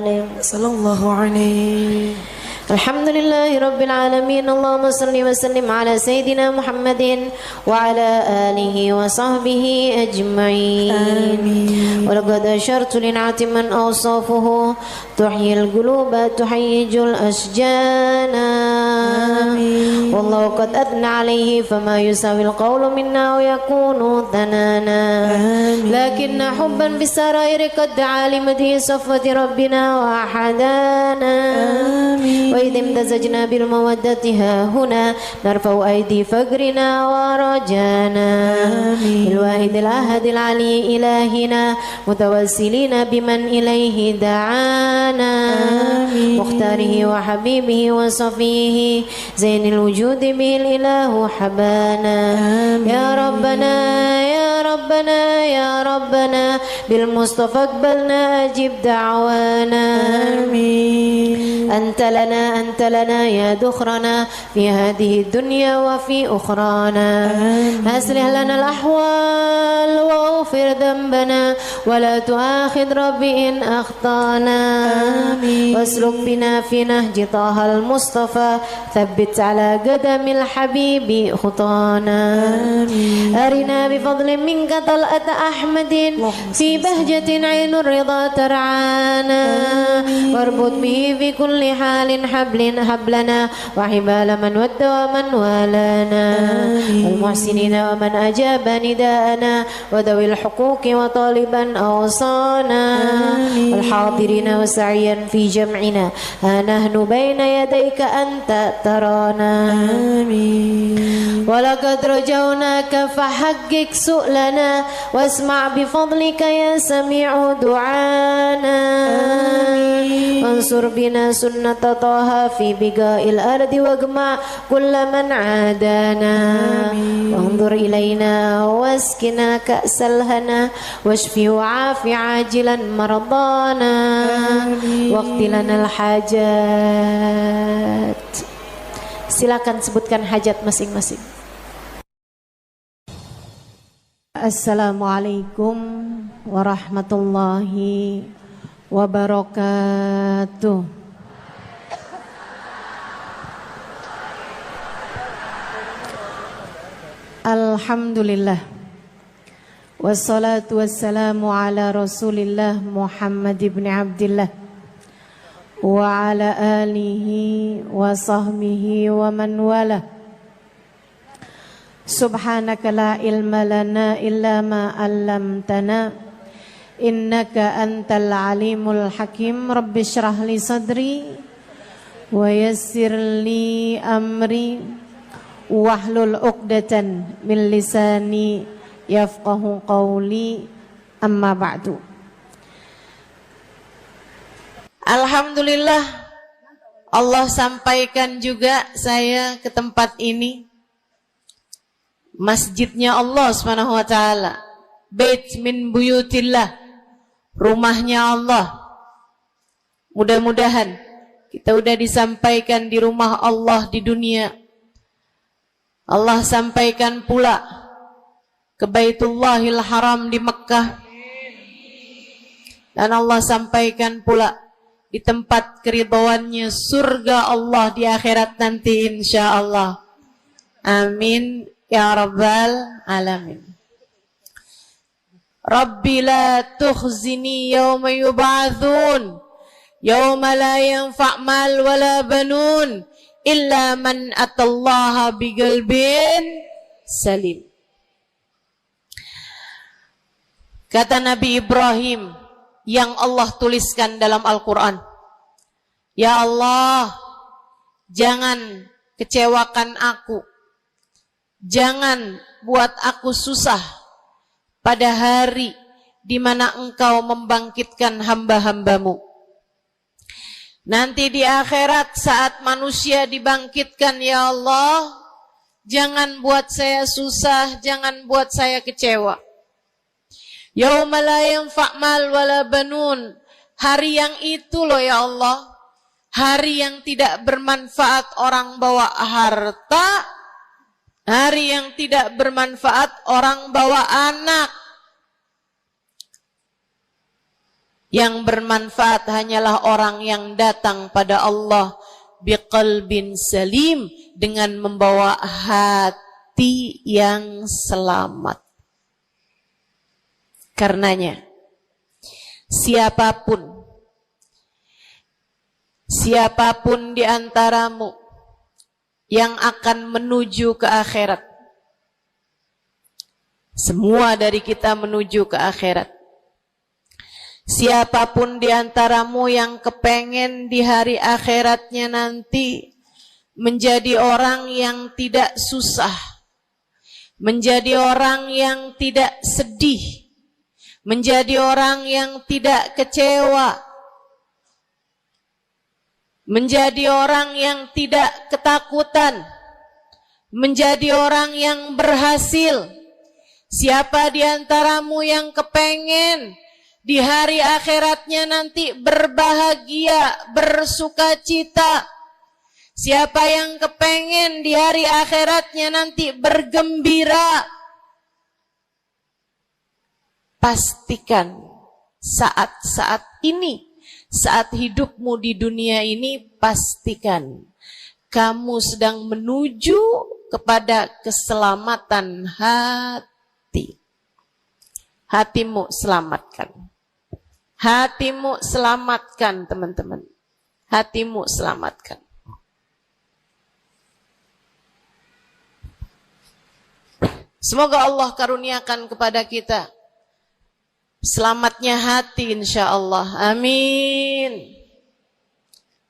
[SPEAKER 2] alihi sallallahu alaihi. Alhamdulillahi Rabbil Alamin. Allahumma salli wa sallim ala Sayyidina Muhammadin wa ala alihi wa sahbihi ajma'in. Amin. Wa laqad ashartu lin'ati man awsafuhu tuhyil quluba tuhayyijul asjana. Amin. Wallahu qad adna alayhi fama yusawil qawlu minna wa yakunu thanana. Amin. Lakinna hubban bisarairi qad alimati safwati rabbina wa ahadana. Amin.
[SPEAKER 1] وإذ امتزجنا بالمودة ها هنا نرفع أيدي فقرنا ورجانا بالواحد الأحد العلي إلهنا متوسلين بمن إليه دعانا مختاره وحبيبه وصفيه زين الوجود به الإله حبانا يا ربنا يا ربنا يا ربنا بالمصطفى اقبلنا أجب دعوانا أنت لنا يا دخرنا في هذه الدنيا وفي أخرانا أصلح لنا الأحوال واغفر ذنبنا ولا تؤاخذ ربي إن أخطأنا واسلك بنا في نهج طه المصطفى ثبت على قدم الحبيب خطانا أرنا بفضل منك طلعة أحمد في بهجة عين الرضا ترعانا واربط به في كل حال حبلنا وحبال من ود ومن والانا المحسنين ومن أجاب نداءنا وذوي الحقوق وطالبا أوصانا الحاضرين وسعيا في جمعنا ها نحن بين يديك أنت ترانا ولقد رجوناك فحقق سؤلنا واسمع بفضلك يا سميع دعانا وانصر بنا سنة طه في بقاء الأرض واجمع كل من عادانا وانظر إلينا واسكنا كأس الهنا واشفي وعافي عاجلا مرضانا واقض لنا الحاجات. Silakan sebutkan hajat masing-masing. Assalamualaikum warahmatullahi wabarakatuh. Alhamdulillah. Wassalatu wassalamu ala Rasulillah Muhammad ibn Abdillah wa ala alihi wa sahbihi wa man wala. Subhanaka la ilma lana illa ma 'allamtana innaka antal alimul hakim. Rabbi shrah li sadri wa yassir li amri wahlul 'uqdatan min lisani yafqahu qawli. Amma ba'du. Alhamdulillah, Allah sampaikan juga saya ke tempat ini. Masjidnya Allah Subhanahu wa taala, bait min buyutillah, rumahnya Allah. Mudah-mudahan kita udah disampaikan di rumah Allah di dunia. Allah sampaikan pula ke Baitullahil Haram di Mekkah. Dan Allah sampaikan pula di tempat keridhaannya surga Allah di akhirat nanti insyaallah. Amin ya rabbal alamin. Rabbi la tukhzini yawma yub'atsun yawma la yanfa' mal wala banun illa man atallaha biqalbin salim. Kata Nabi Ibrahim yang Allah tuliskan dalam Al-Quran, ya Allah, jangan kecewakan aku, jangan buat aku susah pada hari di mana Engkau membangkitkan hamba-hambamu. Nanti di akhirat saat manusia dibangkitkan, ya Allah, jangan buat saya susah, jangan buat saya kecewa. Yauma la yanfa' mal wala banun. Hari yang itu loh ya Allah, hari yang tidak bermanfaat orang bawa harta, hari yang tidak bermanfaat orang bawa anak. Yang bermanfaat hanyalah orang yang datang pada Allah biqalbin salim, dengan membawa hati yang selamat. Karenanya siapapun di antaramu yang akan menuju ke akhirat, semua dari kita menuju ke akhirat,
[SPEAKER 2] Siapapun di antaramu yang kepengen di hari akhiratnya nanti menjadi orang yang tidak susah, menjadi orang yang tidak sedih, menjadi orang yang tidak kecewa, menjadi orang yang tidak ketakutan, menjadi orang yang berhasil. Siapa di antaramu yang kepengen di hari akhiratnya nanti berbahagia, bersukacita? Siapa yang kepengen di hari akhiratnya nanti bergembira? Pastikan saat-saat ini, saat hidupmu di dunia ini, pastikan kamu sedang menuju kepada keselamatan hati. Hatimu selamatkan. Hatimu selamatkan, teman-teman. Hatimu selamatkan. Semoga Allah karuniakan kepada kita selamatnya hati, insya Allah. Amin.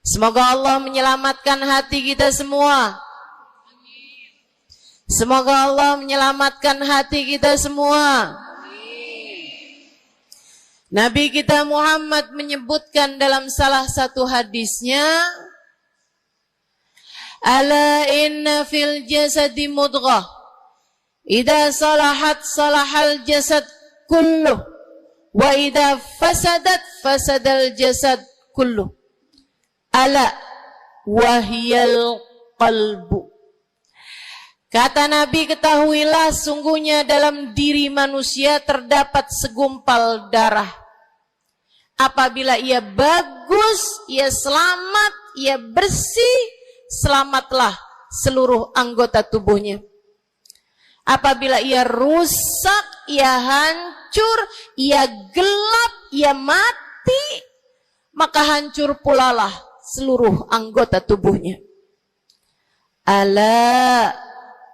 [SPEAKER 2] Semoga Allah menyelamatkan hati kita semua. Semoga Allah menyelamatkan hati kita semua. Nabi kita Muhammad menyebutkan dalam salah satu hadisnya, ala inna fil jasadi mudghah, idza salahat salahal jasad kulluh, wa idza fasadat fasadal jasad kulluh, ala wahiyal qalbu. Kata Nabi, ketahuilah sungguhnya dalam diri manusia terdapat segumpal darah. Apabila ia bagus, ia selamat, ia bersih, selamatlah seluruh anggota tubuhnya. Apabila ia rusak, ia hancur, ia gelap, ia mati, maka hancur pulalah seluruh anggota tubuhnya. Ala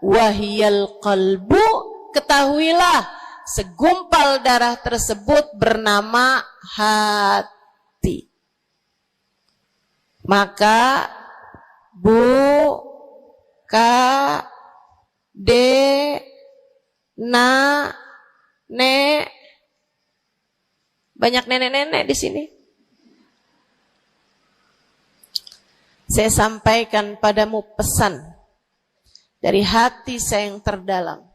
[SPEAKER 2] wahiyal qalbu, ketahuilah segumpal darah tersebut bernama hati. Maka bu, ka, de, na, ne, banyak nenek-nenek di sini. Saya sampaikan padamu pesan dari hati saya yang terdalam.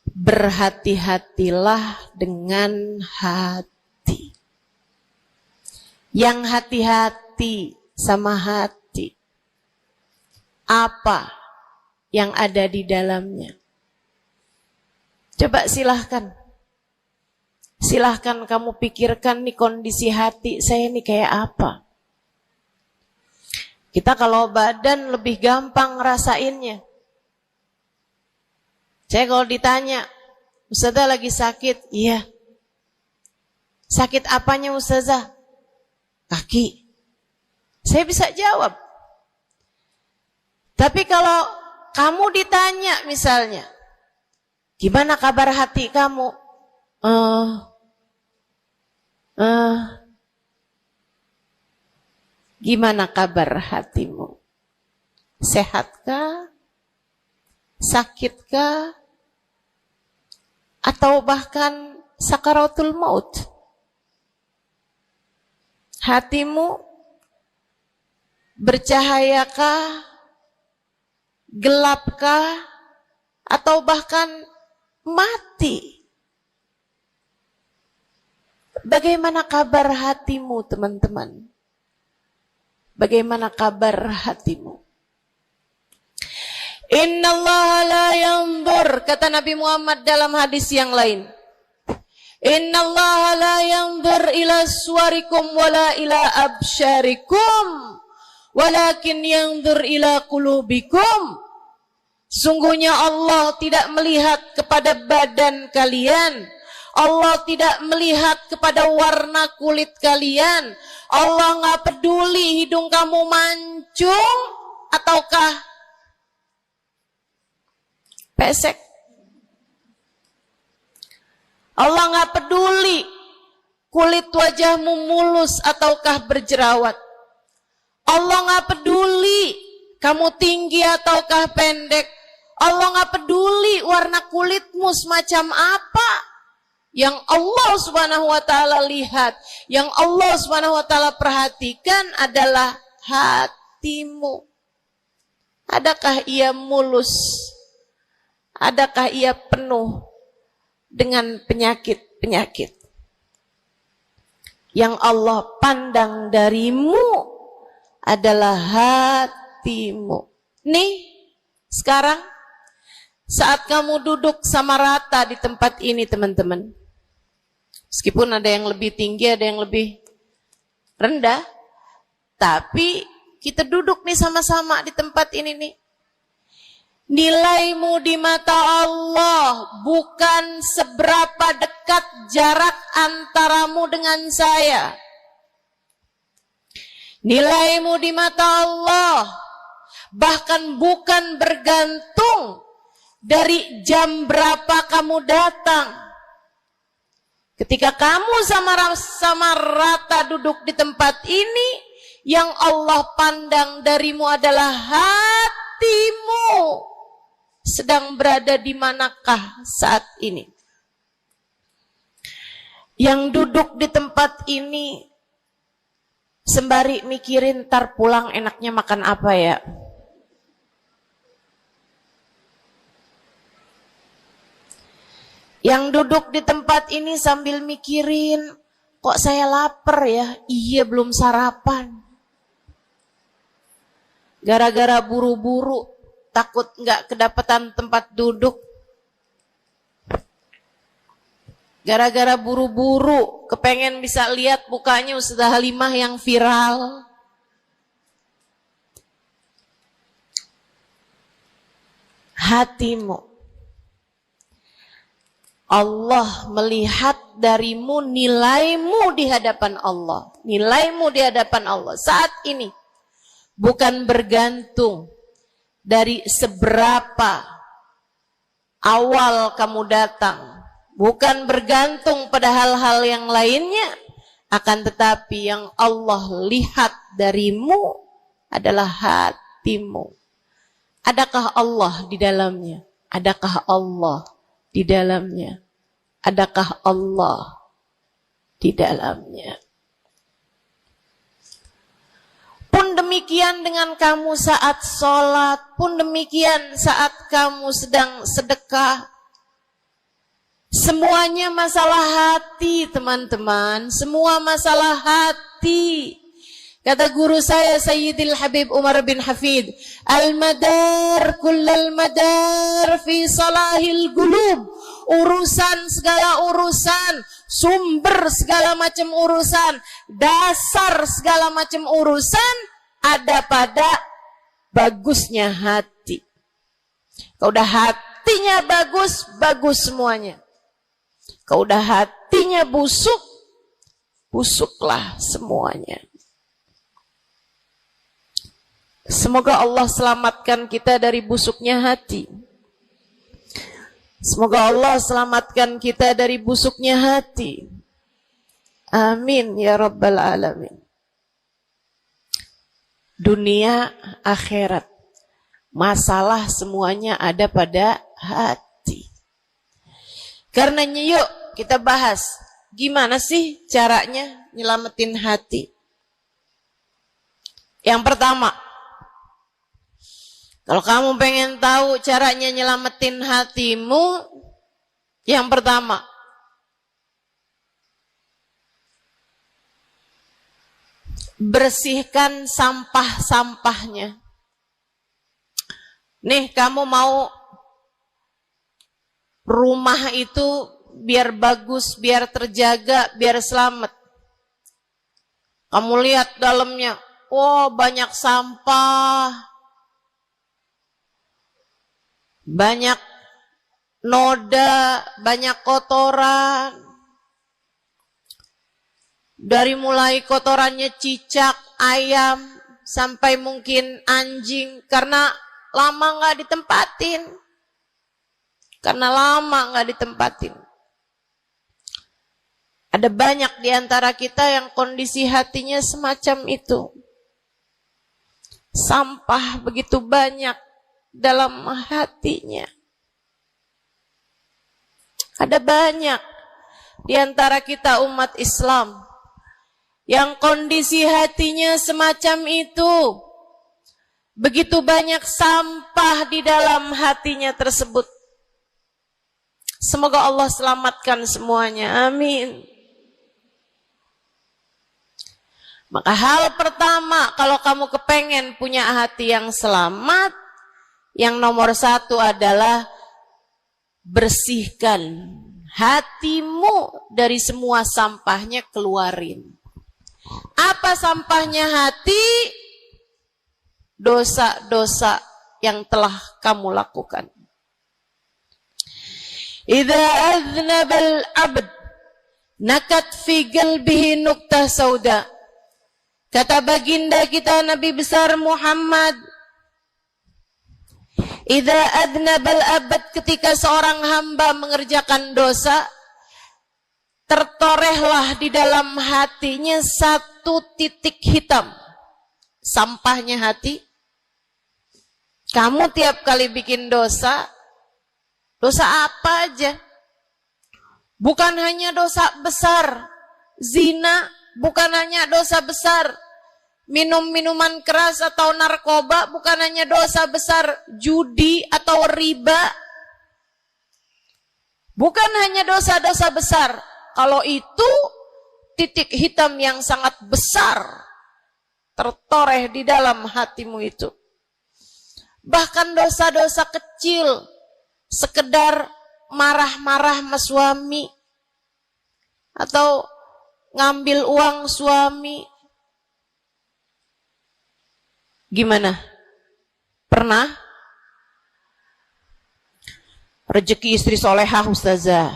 [SPEAKER 2] Berhati-hatilah dengan hati. Yang hati-hati sama hati, apa yang ada di dalamnya? Coba silahkan. Silahkan kamu pikirkan nih kondisi hati saya ini kayak apa. Kita kalau badan lebih gampang ngerasainnya. Saya kalau ditanya, Ustazah lagi sakit? Iya. Sakit apanya Ustazah? Kaki. Saya bisa jawab. Tapi kalau kamu ditanya misalnya, gimana kabar hati kamu? Gimana kabar hatimu? Sehatkah? Sakitkah? Atau bahkan sakaratul maut? Hatimu bercahayakah? Gelapkah? Atau bahkan mati? Bagaimana kabar hatimu, teman-teman? Bagaimana kabar hatimu? Innallaha la yanzur, kata Nabi Muhammad dalam hadis yang lain. Innallaha la yanzur ila suwarikum wala ila absyarikum, walakin yanzur ila qulubikum. Sungguhnya Allah tidak melihat kepada badan kalian. Allah tidak melihat kepada warna kulit kalian. Allah nggak peduli hidung kamu mancung ataukah pesek. Allah nggak peduli kulit wajahmu mulus ataukah berjerawat. Allah nggak peduli kamu tinggi ataukah pendek. Allah nggak peduli warna kulitmu semacam apa. Yang Allah Subhanahu wa taala lihat, yang Allah Subhanahu wa taala perhatikan adalah hatimu. Adakah ia mulus? Adakah ia penuh dengan penyakit-penyakit? Yang Allah pandang darimu adalah hatimu. Nih, sekarang saat kamu duduk sama rata di tempat ini, teman-teman. Meskipun ada yang lebih tinggi, ada yang lebih rendah, tapi kita duduk nih sama-sama di tempat ini nih. Nilaimu di mata Allah bukan seberapa dekat jarak antaramu dengan saya. Nilaimu di mata Allah bahkan bukan bergantung dari jam berapa kamu datang. Ketika kamu sama rata duduk di tempat ini, yang Allah pandang darimu adalah hatimu. Sedang berada di manakah saat ini? Yang duduk di tempat ini sembari mikirin ntar pulang enaknya makan apa ya? Yang duduk di tempat ini sambil mikirin, kok saya lapar ya? Iya, belum sarapan. Gara-gara buru-buru, takut nggak kedapatan tempat duduk. Gara-gara buru-buru, kepengen bisa lihat mukanya Ustazah Halimah yang viral. Hatimu. Allah melihat darimu, nilaimu di hadapan Allah. Nilaimu di hadapan Allah saat ini bukan bergantung dari seberapa awal kamu datang, bukan bergantung pada hal-hal yang lainnya, akan tetapi yang Allah lihat darimu adalah hatimu. Adakah Allah di dalamnya? Adakah Allah di dalamnya? Adakah Allah di dalamnya? Pun demikian dengan kamu saat sholat, pun demikian saat kamu sedang sedekah. Semuanya masalah hati, teman-teman. Semua masalah hati. Kata guru saya Sayyidil Habib Umar bin Hafid, al-madar kullal madar fi salahil qulub. Urusan segala urusan, sumber segala macam urusan, dasar segala macam urusan ada pada bagusnya hati. Kalau udah hatinya bagus, bagus semuanya. Kalau udah hatinya busuk, busuklah semuanya. Semoga Allah selamatkan kita dari busuknya hati. Semoga Allah selamatkan kita dari busuknya hati. Amin ya Rabbal Alamin. Dunia, akhirat, masalah semuanya ada pada hati. Karenanya yuk kita bahas, gimana sih caranya nyelamatin hati. Yang pertama, kalau kamu pengen tahu caranya nyelamatin hatimu, yang pertama, bersihkan sampah-sampahnya. Nih, kamu mau rumah itu biar bagus, biar terjaga, biar selamat. Kamu lihat dalamnya, oh banyak sampah, banyak noda, banyak kotoran. Dari mulai kotorannya cicak, ayam, sampai mungkin anjing, karena lama nggak ditempatin. Karena lama nggak ditempatin.
[SPEAKER 1] Ada banyak di antara kita yang kondisi hatinya semacam itu. Sampah begitu banyak dalam hatinya. Ada banyak di antara kita umat Islam yang kondisi hatinya semacam itu. Begitu banyak sampah di dalam hatinya tersebut. Semoga Allah selamatkan semuanya. Amin. Maka hal pertama, kalau kamu kepengen punya hati yang selamat, yang nomor satu adalah bersihkan hatimu dari semua sampahnya, keluarin. Apa sampahnya hati? Dosa-dosa yang telah kamu lakukan. Idza aznabal abd nakat fi qalbihi nuqtah sauda. Kata baginda kita Nabi besar Muhammad, idza adnabal abad, ketika seorang hamba mengerjakan dosa, tertorehlah di dalam hatinya satu titik hitam. Sampahnya hati. Kamu tiap kali bikin dosa, dosa apa aja? Bukan hanya dosa besar, zina, bukan hanya dosa besar, minum minuman keras atau narkoba, bukan hanya dosa besar, judi atau riba, bukan hanya dosa-dosa besar. Kalau itu titik hitam yang sangat besar tertoreh di dalam hatimu itu. Bahkan dosa-dosa kecil, sekedar marah-marah sama suami atau ngambil uang suami. Gimana? Pernah? Rezeki istri solehah ustazah.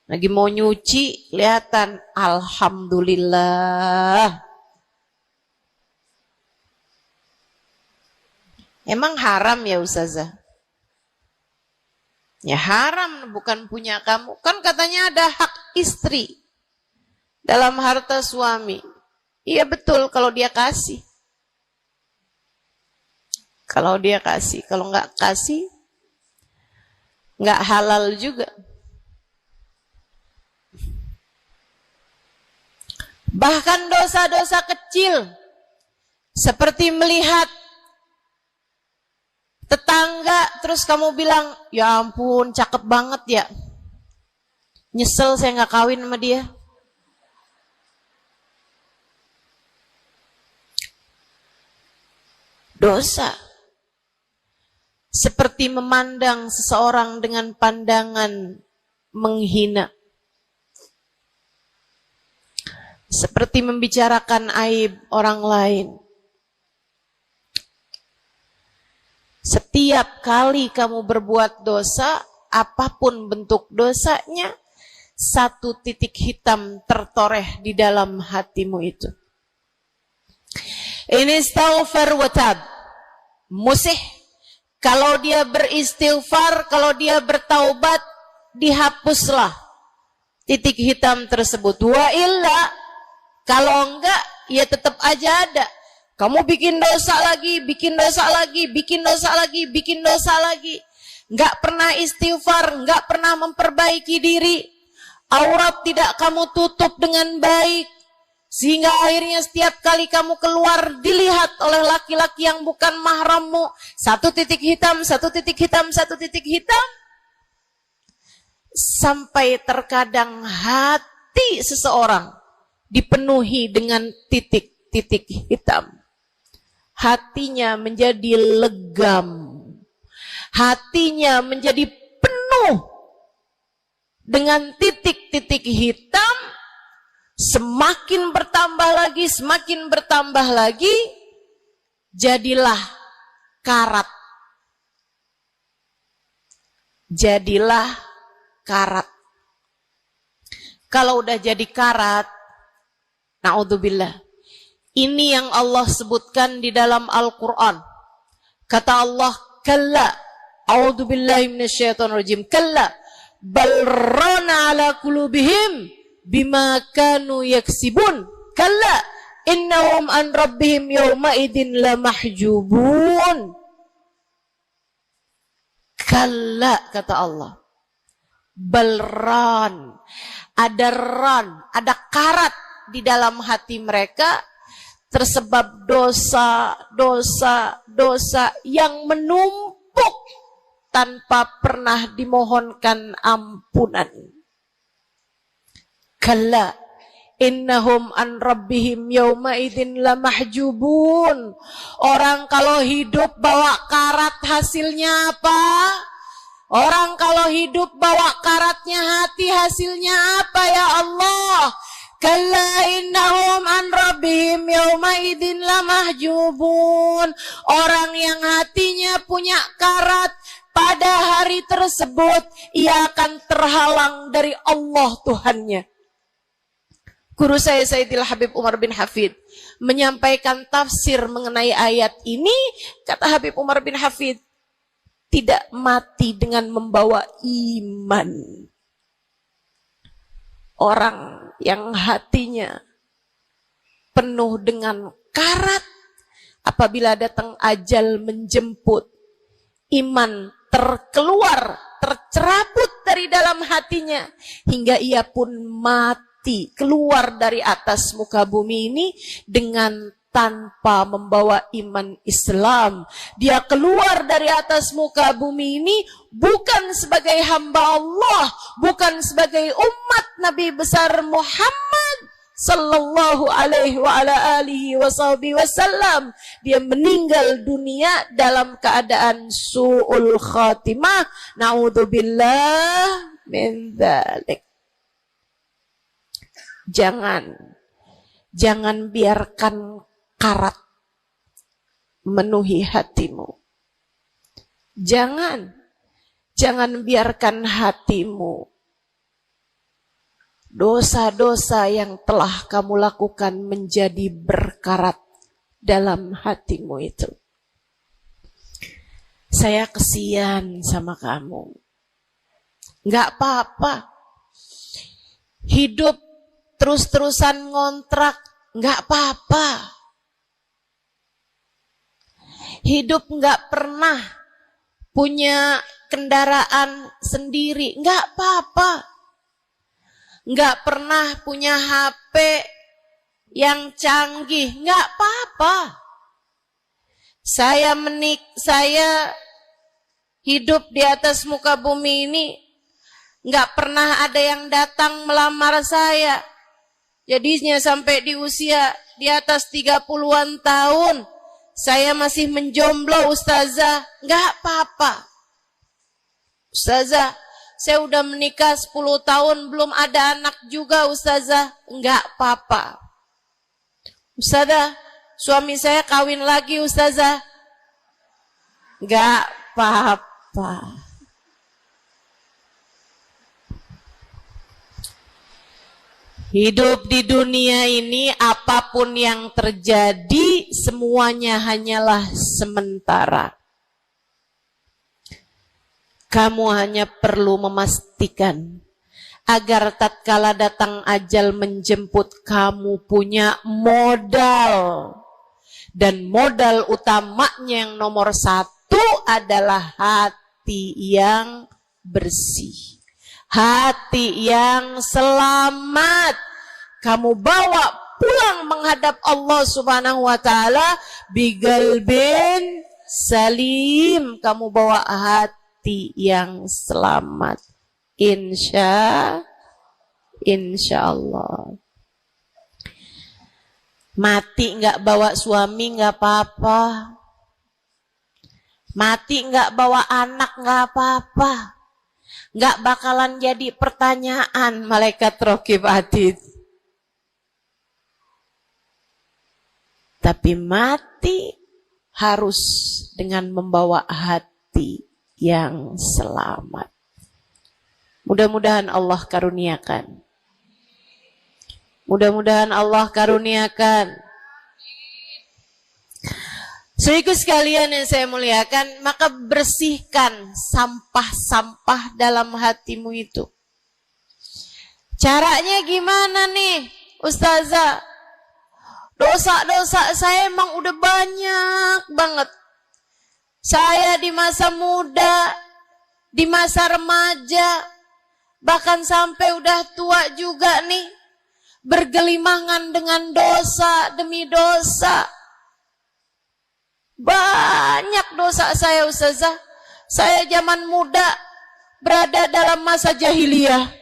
[SPEAKER 1] Lagi mau nyuci, kelihatan. Alhamdulillah. Emang haram ya ustazah? Ya haram, bukan punya kamu. Kan katanya ada hak istri dalam harta suami. Iya betul kalau dia kasih. Kalau dia kasih, kalau nggak kasih, nggak halal juga. Bahkan dosa-dosa kecil, seperti melihat tetangga, terus kamu bilang, ya ampun, cakep banget ya. Nyesel saya nggak kawin sama dia. Dosa. Seperti memandang seseorang dengan pandangan menghina. Seperti membicarakan aib orang lain. Setiap kali kamu berbuat dosa, apapun bentuk dosanya, satu titik hitam tertoreh di dalam hatimu itu. Ini istighfar wa tab. Musih. Kalau dia beristighfar, kalau dia bertaubat, dihapuslah titik hitam tersebut. Wa illa, kalau enggak, ya tetap aja ada. Kamu bikin dosa lagi, bikin dosa lagi, bikin dosa lagi, bikin dosa lagi. Enggak pernah istighfar, enggak pernah memperbaiki diri. Aurat tidak kamu tutup dengan baik. Sehingga akhirnya setiap kali kamu keluar dilihat oleh laki-laki yang bukan mahrammu. Satu titik hitam, satu titik hitam, satu titik hitam. Sampai terkadang hati seseorang dipenuhi dengan titik-titik hitam. Hatinya menjadi legam. Hatinya menjadi penuh dengan titik-titik hitam. Semakin bertambah lagi, semakin bertambah lagi, jadilah karat. Jadilah karat. Kalau udah jadi karat, na'udzubillah. Ini yang Allah sebutkan di dalam Al-Quran. Kata Allah, kalla, a'udzubillahi minasyaitonirrajim, kalla,
[SPEAKER 2] balrana ala qulubihim bima kanu yaksibun kalla innahum an rabbihim yawma idin lamahjubun. Kalla, kata Allah, balran, ada ran, ada karat di dalam hati mereka tersebab dosa yang menumpuk tanpa pernah dimohonkan ampunan. Kalla innahum an rabbihim yawma idin lamahjubun. Orang kalau hidup bawa karat hasilnya apa? Orang kalau hidup bawa karatnya hati hasilnya apa ya Allah? Kalla innahum an rabbihim yawma idin lamahjubun. Orang yang hatinya punya karat, pada hari tersebut ia akan terhalang dari Allah Tuhannya. Guru saya Sayyidil Habib Umar bin Hafid menyampaikan tafsir mengenai ayat ini. Kata Habib Umar bin Hafid, tidak mati dengan membawa iman. Orang yang hatinya penuh dengan karat, apabila datang ajal menjemput, iman tercerabut dari dalam hatinya, hingga ia pun mati, keluar dari atas muka bumi ini dengan tanpa membawa iman Islam. Dia keluar dari atas muka bumi ini bukan sebagai hamba Allah, bukan sebagai umat Nabi besar Muhammad sallallahu alaihi wa ala alihi wasallam. Dia meninggal dunia dalam keadaan su'ul khatimah. Na'udzubillah min dzalik. Jangan biarkan karat memenuhi hatimu. Jangan biarkan hatimu dosa-dosa yang telah kamu lakukan menjadi berkarat dalam hatimu itu. Saya kesian sama kamu. Enggak apa-apa. Hidup terus-terusan ngontrak, enggak apa-apa. Hidup enggak pernah punya kendaraan sendiri, enggak apa-apa. Enggak pernah punya HP yang canggih, enggak apa-apa. Saya hidup di atas muka bumi ini, enggak pernah ada yang datang melamar saya. Jadinya sampai di usia di atas 30-an tahun, saya masih menjomblo, Ustazah. Enggak apa-apa. Ustazah, saya udah menikah 10 tahun, belum ada anak juga, Ustazah. Enggak apa-apa. Ustazah, suami saya kawin lagi, Ustazah. Enggak apa-apa. Hidup di dunia ini, apapun yang terjadi, semuanya hanyalah sementara. Kamu hanya perlu memastikan agar tatkala datang ajal menjemput, kamu punya modal. Dan modal utamanya yang nomor 1 adalah hati yang bersih. Hati yang selamat. Kamu bawa pulang menghadap Allah Subhanahu wa ta'ala bigalbin salim. Kamu bawa hati yang selamat. Insya Allah. Mati nggak bawa suami nggak apa-apa. Mati nggak bawa anak nggak apa-apa. Nggak bakalan jadi pertanyaan malaikat raqib atid. Tapi mati harus dengan membawa hati yang selamat. Mudah-mudahan Allah karuniakan. Mudah-mudahan Allah karuniakan. Saudaraku sekalian yang saya muliakan, maka bersihkan sampah-sampah dalam hatimu itu. Caranya gimana nih, Ustazah? Dosa-dosa saya emang udah banyak banget. Saya di masa muda, di masa remaja, bahkan sampai udah tua juga nih, bergelimangan dengan dosa demi dosa. Banyak dosa saya, Ustazah. Saya zaman muda berada dalam masa jahiliyah.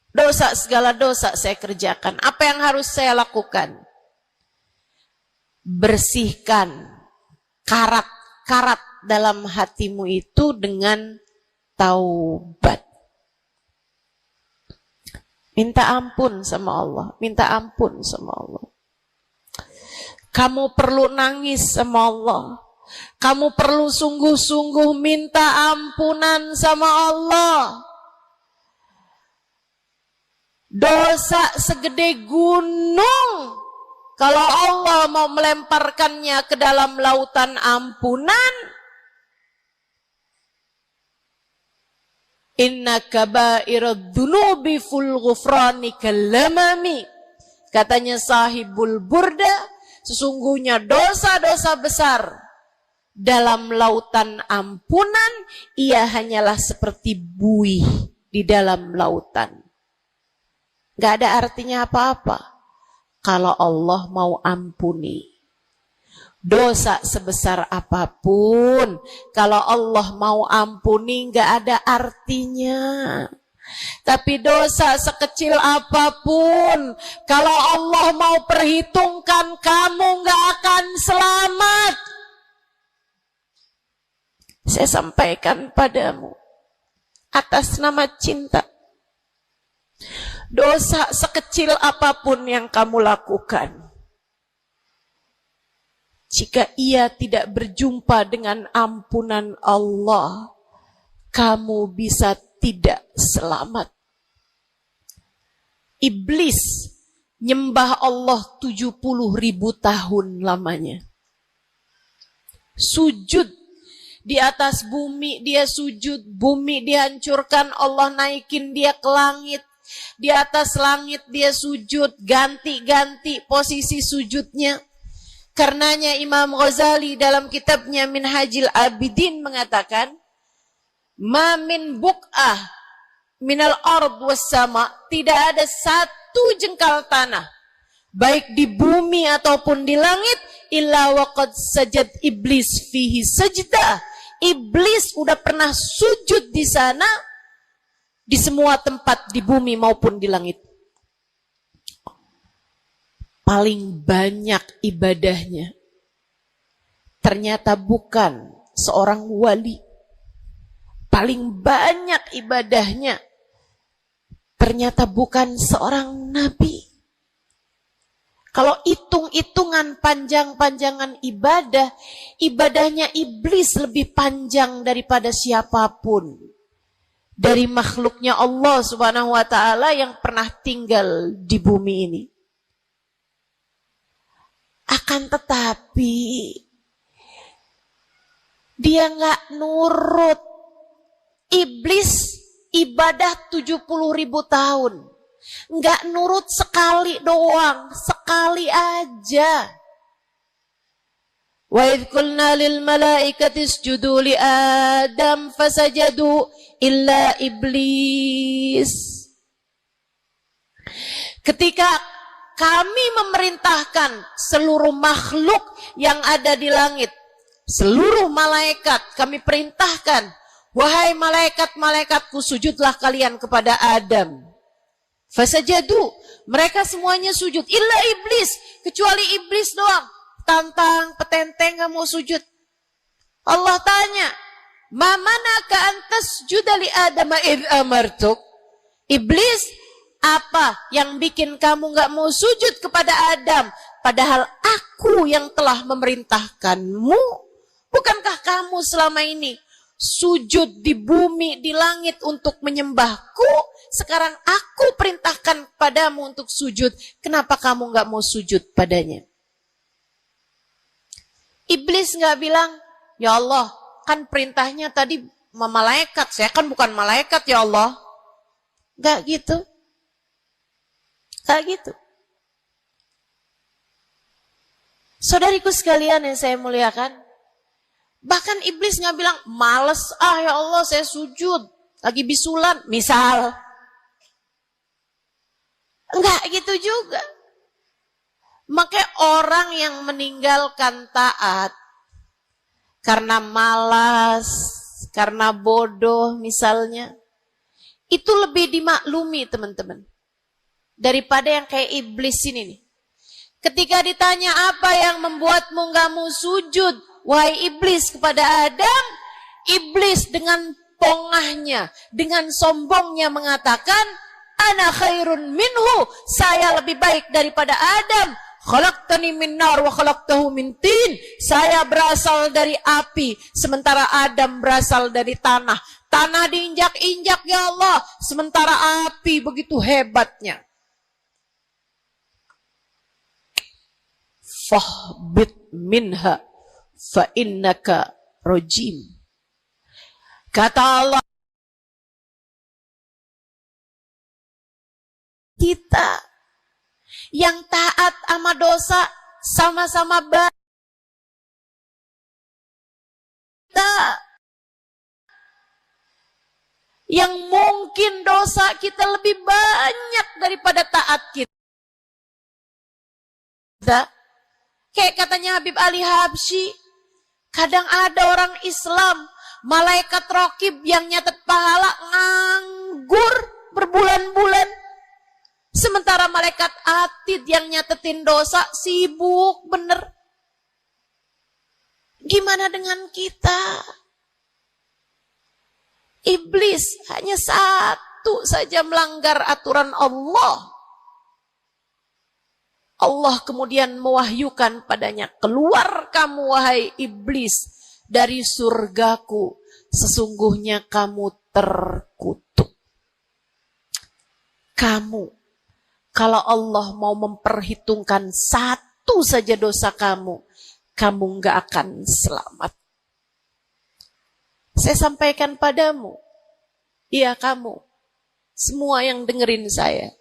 [SPEAKER 2] Dosa, segala dosa saya kerjakan. Apa yang harus saya lakukan? Bersihkan karat-karat dalam hatimu itu dengan taubat. Minta ampun sama Allah. Minta ampun sama Allah. Kamu perlu nangis sama Allah. Kamu perlu sungguh-sungguh minta ampunan sama Allah. Dosa segede gunung, kalau Allah mau melemparkannya ke dalam lautan ampunan, inna kaba'irad dunubi ful ghufrani kalamami. Katanya sahibul burda, sesungguhnya dosa-dosa besar dalam lautan ampunan, ia hanyalah seperti buih di dalam lautan. Gak ada artinya apa-apa kalau Allah mau ampuni. Dosa sebesar apapun, kalau Allah mau ampuni gak ada artinya. Tapi dosa sekecil apapun, kalau Allah mau perhitungkan, kamu gak akan selamat. Saya sampaikan padamu atas nama cinta. Dosa sekecil apapun yang kamu lakukan, jika ia tidak berjumpa dengan ampunan Allah, kamu bisa tidak selamat. Iblis nyembah Allah 70.000 tahun lamanya. Sujud di atas bumi, dia sujud, bumi dihancurkan, Allah naikin dia ke langit. Di atas langit dia sujud, ganti-ganti posisi sujudnya. Karenanya Imam Ghazali dalam kitabnya Minhajil Abidin mengatakan, ma min buk'ah minal ard was sama, tidak ada satu jengkal tanah, baik di bumi ataupun di langit, illa waqad sajad iblis fihi sajdah. Iblis udah pernah sujud di sana, di semua tempat di bumi maupun di langit. Paling banyak ibadahnya ternyata bukan seorang wali. Paling banyak ibadahnya ternyata bukan seorang nabi. Kalau hitung-hitungan panjang-panjangan ibadah, ibadahnya iblis lebih panjang daripada siapapun dari makhluknya Allah Subhanahu wa ta'ala yang pernah tinggal di bumi ini. Akan tetapi dia nggak nurut. Iblis ibadah 70.000 tahun, nggak nurut sekali doang, sekali aja. Wa idh qulna lil malaikati isjudu li Adam fasajadu illa iblis. Ketika kami memerintahkan seluruh makhluk yang ada di langit, seluruh malaikat kami perintahkan, wahai malaikat-malaikatku, sujudlah kalian kepada Adam. Fasajadu, mereka semuanya sujud, illa iblis, kecuali iblis doang. Tantang, petenteng gak mau sujud. Allah tanya, ma manaka antas judali Adam idh amartuk. Iblis, apa yang bikin kamu gak mau sujud kepada Adam? Padahal aku yang telah memerintahkanmu. Bukankah kamu selama ini sujud di bumi, di langit untuk menyembahku? Sekarang aku perintahkan padamu untuk sujud. Kenapa kamu gak mau sujud padanya? Iblis nggak bilang, ya Allah, kan perintahnya tadi malaikat, saya kan bukan malaikat ya Allah. Nggak gitu. Nggak gitu. Saudariku sekalian yang saya muliakan, bahkan iblis nggak bilang, males ya Allah saya sujud, lagi bisulan, misal. Enggak gitu juga. Makanya orang yang meninggalkan taat karena malas, karena bodoh misalnya, itu lebih dimaklumi teman-teman. Daripada yang kayak iblis ini nih. Ketika ditanya apa yang membuatmu gak mau sujud, wahai iblis kepada Adam, iblis dengan pongahnya, dengan sombongnya mengatakan, ana khairun minhu, saya lebih baik daripada Adam. Khalaqtani min nar wa khalaqtahu min tin. Saya berasal dari api, sementara Adam berasal dari tanah. Tanah diinjak-injak ya Allah, sementara api begitu hebatnya. Fahbit minha fa innaka rajim. Kata Allah, kita yang taat sama dosa sama-sama baik. Kita yang mungkin dosa kita lebih banyak daripada taat kita. Kayak katanya Habib Ali Habsyi, kadang ada orang Islam, malaikat raqib yang nyatet pahala nganggur berbulan-bulan. Sementara malaikat atid yang nyatetin dosa sibuk bener. Gimana dengan kita? Iblis hanya satu saja melanggar aturan Allah. Allah kemudian mewahyukan padanya, keluar kamu wahai iblis dari surgaku, sesungguhnya kamu terkutuk. Kamu, kalau Allah mau memperhitungkan satu saja dosa kamu, kamu nggak akan selamat. Saya sampaikan padamu, iya kamu, semua yang dengerin saya.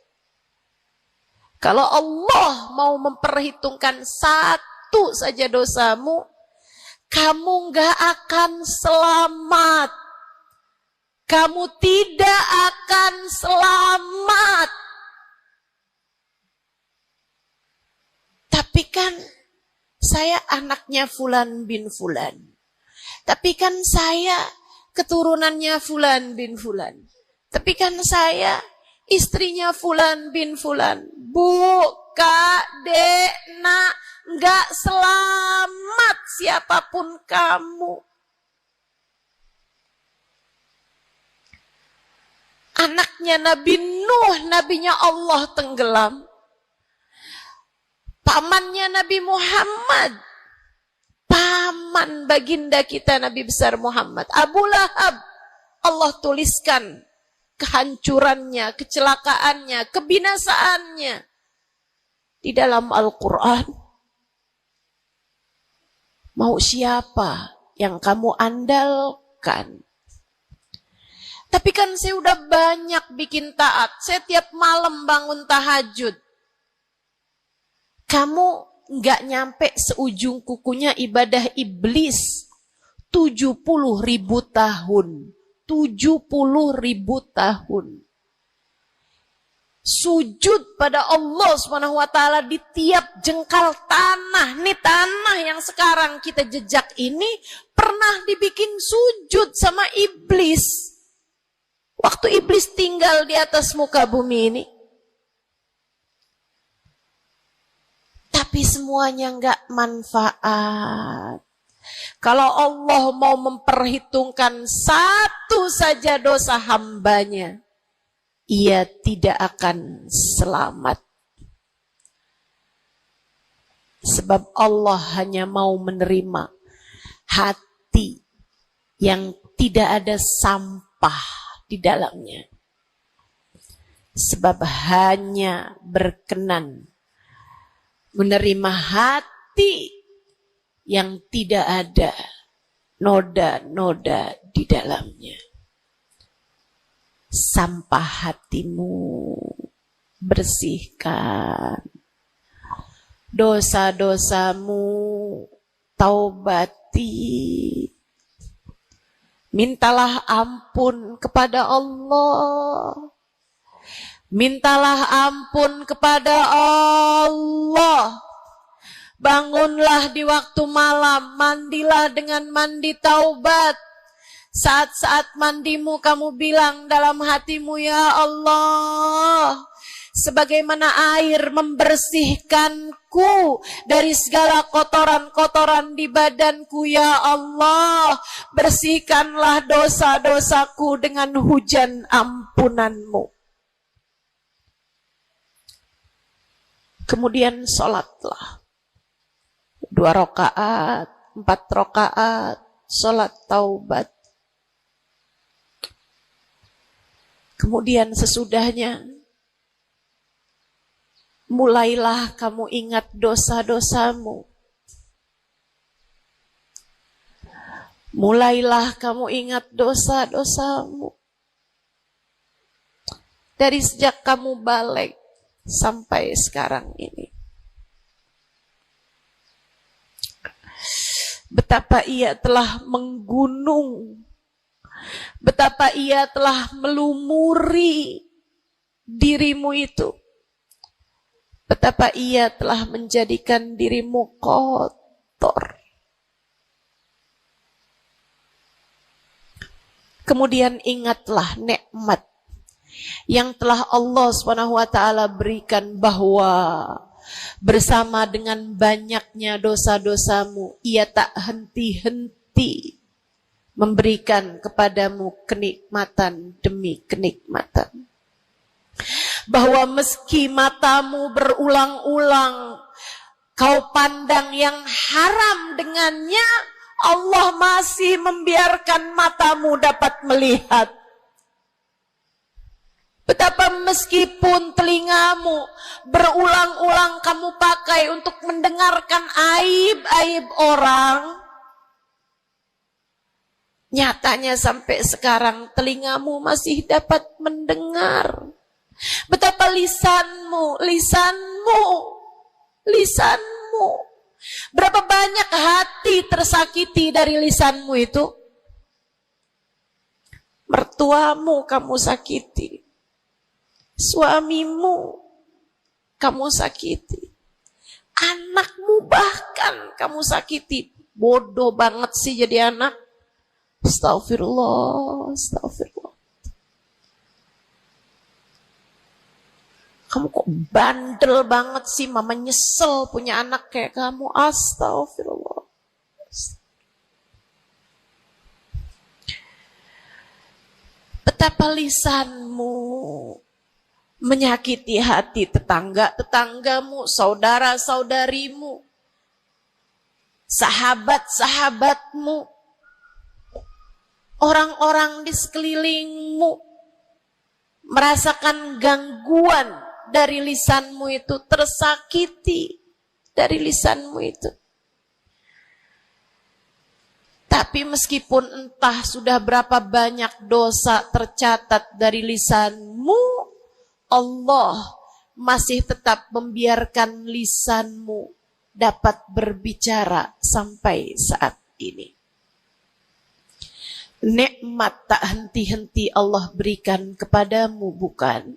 [SPEAKER 2] Kalau Allah mau memperhitungkan satu saja dosamu, kamu nggak akan selamat. Kamu tidak akan selamat. Tapi kan saya anaknya Fulan bin Fulan. Tapi kan saya keturunannya Fulan bin Fulan. Tapi kan saya istrinya Fulan bin Fulan. Bu, Kak, Dek, Nak, nggak selamat siapapun kamu. Anaknya Nabi Nuh, nabinya Allah tenggelam. Pamannya Nabi Muhammad, paman baginda kita Nabi besar Muhammad, Abu Lahab, Allah tuliskan kehancurannya, kecelakaannya, kebinasaannya di dalam Al-Quran. Mau siapa yang kamu andalkan? Tapi kan saya udah banyak bikin taat, saya tiap malam bangun tahajud. Kamu nggak nyampe seujung kukunya ibadah iblis 70.000 tahun. 70.000 tahun. Sujud pada Allah SWT di tiap jengkal tanah. Nih tanah yang sekarang kita jejak ini pernah dibikin sujud sama iblis. Waktu iblis tinggal di atas muka bumi ini. Tapi semuanya nggak manfaat. Kalau Allah mau memperhitungkan satu saja dosa hambanya, ia tidak akan selamat. Sebab Allah hanya mau menerima hati yang tidak ada sampah di dalamnya. Sebab hanya berkenan menerima hati yang tidak ada noda-noda di dalamnya. Sampah hatimu bersihkan, dosa-dosamu taubati, mintalah ampun kepada Allah, mintalah ampun kepada Allah. Bangunlah di waktu malam, mandilah dengan mandi taubat. Saat-saat mandimu kamu bilang dalam hatimu, ya Allah, sebagaimana air membersihkanku dari segala kotoran-kotoran di badanku, ya Allah, bersihkanlah dosa-dosaku dengan hujan ampunanmu. Kemudian sholatlah 2 rakaat, 4 rakaat, sholat taubat. Kemudian sesudahnya, mulailah kamu ingat dosa-dosamu. Mulailah kamu ingat dosa-dosamu. Dari sejak kamu balik sampai sekarang ini. Betapa ia telah menggunung, betapa ia telah melumuri dirimu itu, betapa ia telah menjadikan dirimu kotor. Kemudian ingatlah nikmat yang telah Allah SWT berikan, bahwa bersama dengan banyaknya dosa-dosamu, ia tak henti-henti memberikan kepadamu kenikmatan demi kenikmatan. Bahwa meski matamu berulang-ulang kau pandang yang haram dengannya, Allah masih membiarkan matamu dapat melihat. Betapa meskipun telingamu berulang-ulang kamu pakai untuk mendengarkan aib-aib orang, nyatanya sampai sekarang telingamu masih dapat mendengar. Betapa lisanmu, berapa banyak hati tersakiti dari lisanmu itu. Mertuamu kamu sakiti, suamimu kamu sakiti, anakmu bahkan kamu sakiti. Bodoh banget sih jadi anak. Astagfirullah, astagfirullah. Kamu kok bandel banget sih, mama nyesel punya anak kayak kamu. Astagfirullah. Betapa lisanmu menyakiti hati tetanggamu, saudara-saudarimu, sahabat-sahabatmu, orang-orang di sekelilingmu, merasakan gangguan dari lisanmu itu, tersakiti dari lisanmu itu. Tapi meskipun entah sudah berapa banyak dosa tercatat dari lisanmu, Allah masih tetap membiarkan lisanmu dapat berbicara sampai saat ini. Nikmat tak henti-henti Allah berikan kepadamu, bukan?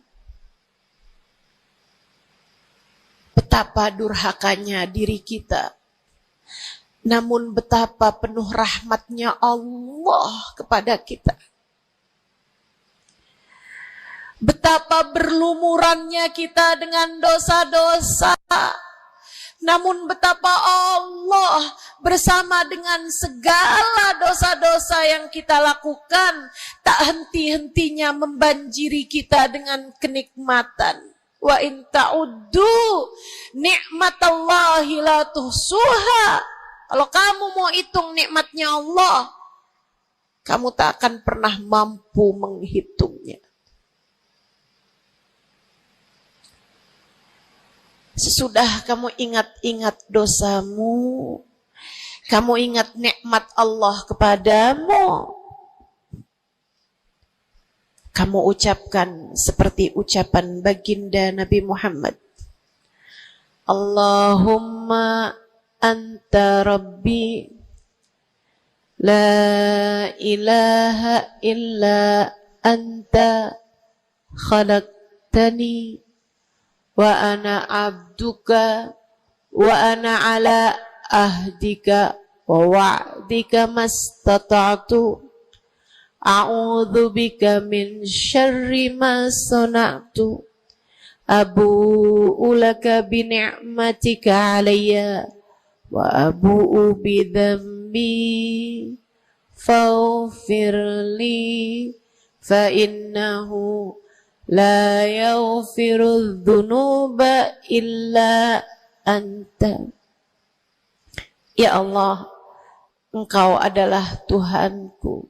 [SPEAKER 2] Betapa durhakanya diri kita, namun betapa penuh rahmatnya Allah kepada kita. Betapa berlumurannya kita dengan dosa-dosa, namun betapa Allah bersama dengan segala dosa-dosa yang kita lakukan, tak henti-hentinya membanjiri kita dengan kenikmatan. Wa in ta'uddu ni'matallahi la tuhsuha. Kalau kamu mau hitung nikmatnya Allah, kamu tak akan pernah mampu menghitungnya. Sesudah kamu ingat-ingat dosamu, Kamu ingat nikmat Allah kepadamu. Kamu ucapkan seperti ucapan baginda Nabi Muhammad. Allahumma anta rabbi la ilaha illa anta khalaqtani wa ana abduka wa ana ala ahdika wa wa'dika mastata'tu a'udzu bika min syarri ma sana'tu abu'u laka bi ni'matika 'alayya wa abu'u bi dhanbi faghfir li fa innahu la yaghfiru dzunuba illa anta. Ya Allah, Engkau adalah Tuhanku.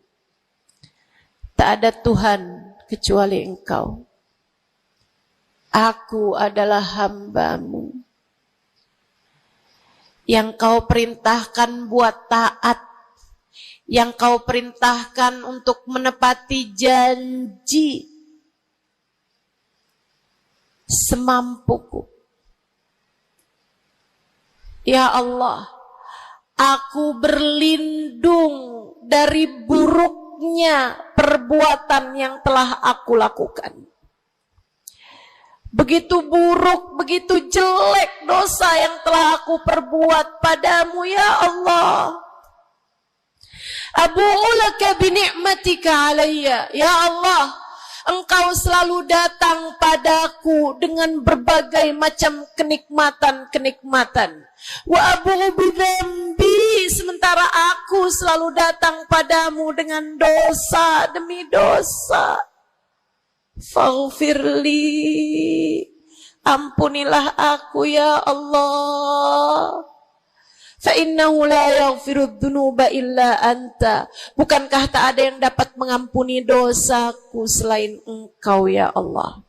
[SPEAKER 2] Tak ada Tuhan kecuali Engkau. Aku adalah hamba-Mu yang Kau perintahkan buat taat, yang Kau perintahkan untuk menepati janji semampuku. Ya Allah, aku berlindung dari buruknya perbuatan yang telah aku lakukan. Begitu buruk, begitu jelek dosa yang telah aku perbuat padamu, ya Allah. Abu'u laka bi ni'matika 'alayya. Ya Allah, Engkau selalu datang padaku dengan berbagai macam kenikmatan-kenikmatan. Wa abu'u bi dzambi, sementara aku selalu datang padamu dengan dosa demi dosa. Faghfirli, ampunilah aku ya Allah. Fa innahu la yaghfiru dzunuba illa anta. Bukankah tak ada yang dapat mengampuni dosaku selain Engkau ya Allah.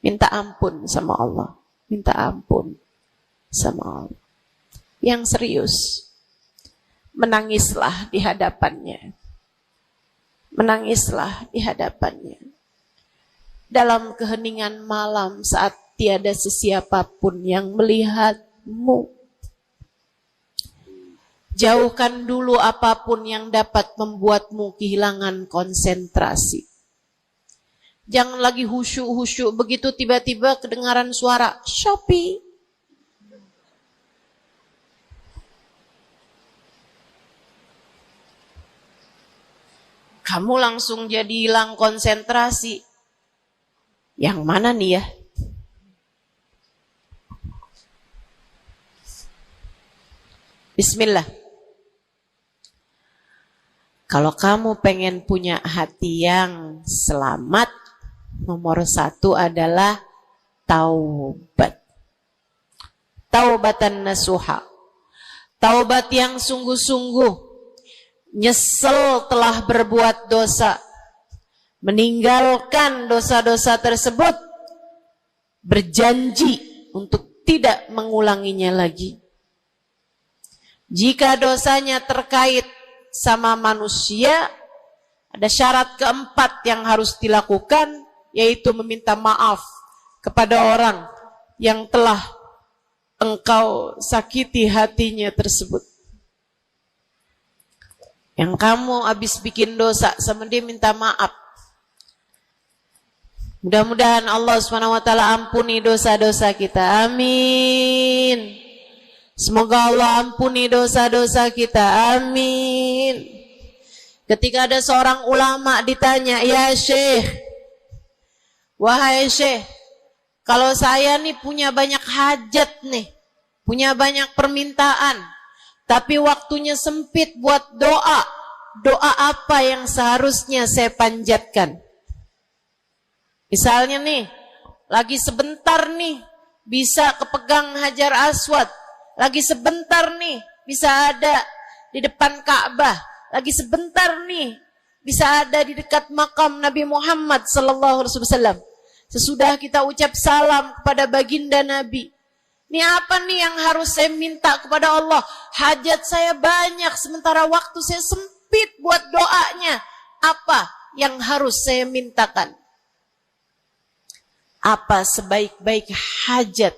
[SPEAKER 2] Minta ampun sama Allah. Minta ampun sama Allah. Yang serius, menangislah di hadapannya. Menangislah di hadapannya. Dalam keheningan malam saat tiada sesiapapun yang melihatmu. Jauhkan dulu apapun yang dapat membuatmu kehilangan konsentrasi. Jangan lagi khusyuk-khusyuk begitu tiba-tiba kedengaran suara Shopee. Kamu langsung jadi hilang konsentrasi. Yang mana nih ya? Bismillah. Kalau kamu pengen punya hati yang selamat, nomor 1 adalah taubat. Taubatan nasuha. Taubat yang sungguh-sungguh. Nyesel telah berbuat dosa, meninggalkan dosa-dosa tersebut, berjanji untuk tidak mengulanginya lagi. Jika dosanya terkait sama manusia, ada syarat keempat yang harus dilakukan, yaitu meminta maaf kepada orang yang telah engkau sakiti hatinya tersebut. Yang kamu habis bikin dosa sama dia, minta maaf. Mudah-mudahan Allah SWT ampuni dosa-dosa kita. Amin. Semoga Allah ampuni dosa-dosa kita. Amin. Ketika ada seorang ulama ditanya, ya Syekh, wahai Syekh, kalau saya nih punya banyak hajat nih, punya banyak permintaan, tapi waktunya sempit buat doa. Doa apa yang seharusnya saya panjatkan? Misalnya nih, lagi sebentar nih bisa kepegang Hajar Aswad. Lagi sebentar nih bisa ada di depan Ka'bah. Lagi sebentar nih bisa ada di dekat makam Nabi Muhammad sallallahu alaihi wasallam. Sesudah kita ucap salam kepada baginda Nabi, Ini apa nih yang harus saya minta kepada Allah? Hajat saya banyak, sementara waktu saya sempit buat doanya. Apa yang harus saya mintakan? Apa sebaik-baik hajat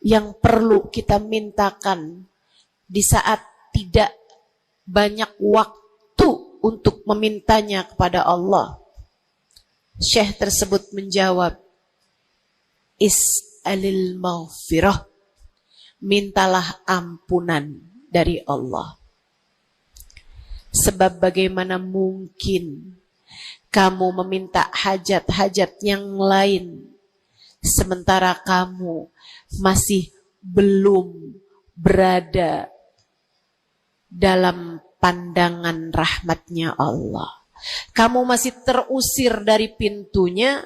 [SPEAKER 2] yang perlu kita mintakan di saat tidak banyak waktu untuk memintanya kepada Allah? Syekh tersebut menjawab, is'alil maghfirah, mintalah ampunan dari Allah. Sebab bagaimana mungkin kamu meminta hajat-hajat yang lain sementara kamu masih belum berada dalam pandangan rahmatnya Allah. Kamu masih terusir dari pintunya.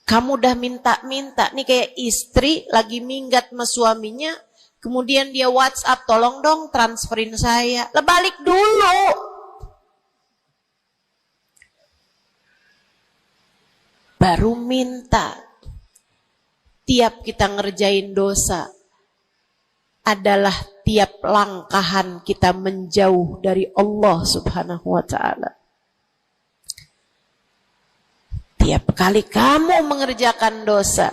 [SPEAKER 2] Kamu udah minta-minta. Nih kayak istri lagi minggat sama suaminya. Kemudian dia WhatsApp, tolong dong transferin saya. Lah balik dulu. Baru minta. Tiap kita ngerjain dosa adalah tiap langkahan kita menjauh dari Allah Subhanahu wa ta'ala. Tiap kali kamu mengerjakan dosa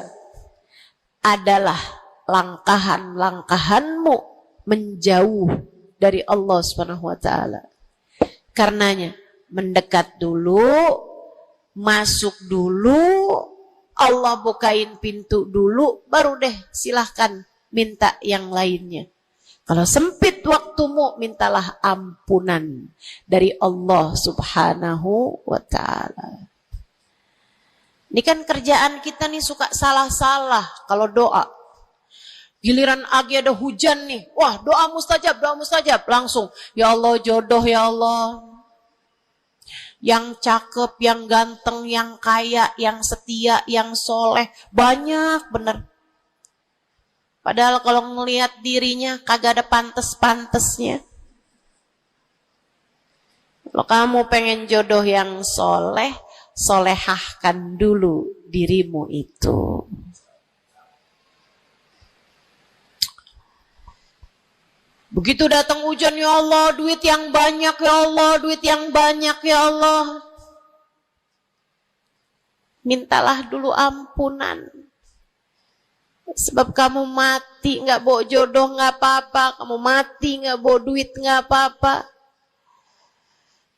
[SPEAKER 2] adalah langkahan-langkahanmu menjauh dari Allah Subhanahu wa ta'ala. Karenanya mendekat dulu, masuk dulu, Allah bukain pintu dulu, baru deh silahkan minta yang lainnya. Kalau sempit waktumu, mintalah ampunan dari Allah Subhanahu wa ta'ala. Ini kan kerjaan kita nih suka salah-salah kalau doa. Giliran lagi ada hujan nih, wah doa mustajab, langsung. Ya Allah jodoh ya Allah. Yang cakep, yang ganteng, yang kaya, yang setia, yang soleh. Banyak bener. Padahal kalau ngelihat dirinya kagak ada pantes-pantesnya. Kalau kamu pengen jodoh yang soleh, solehahkan dulu dirimu itu. Begitu datang hujan, ya Allah, duit yang banyak ya Allah, duit yang banyak ya Allah. Mintalah dulu ampunan. Sebab kamu mati gak bawa jodoh gak apa-apa, kamu mati gak bawa duit gak apa-apa.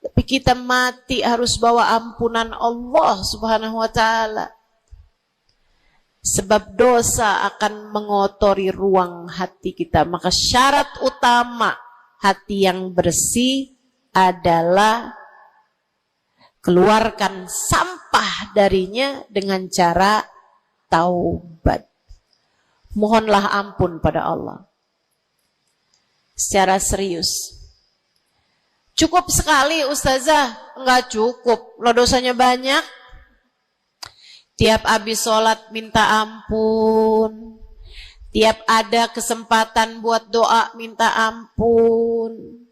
[SPEAKER 2] Tapi kita mati harus bawa ampunan Allah Subhanahu wa ta'ala. Sebab dosa akan mengotori ruang hati kita. Maka syarat utama hati yang bersih adalah keluarkan sampah darinya dengan cara taubat. Mohonlah ampun pada Allah. Secara serius. Cukup sekali Ustazah? Enggak cukup. Lo dosanya banyak. Tiap habis sholat minta ampun. Tiap ada kesempatan buat doa minta ampun.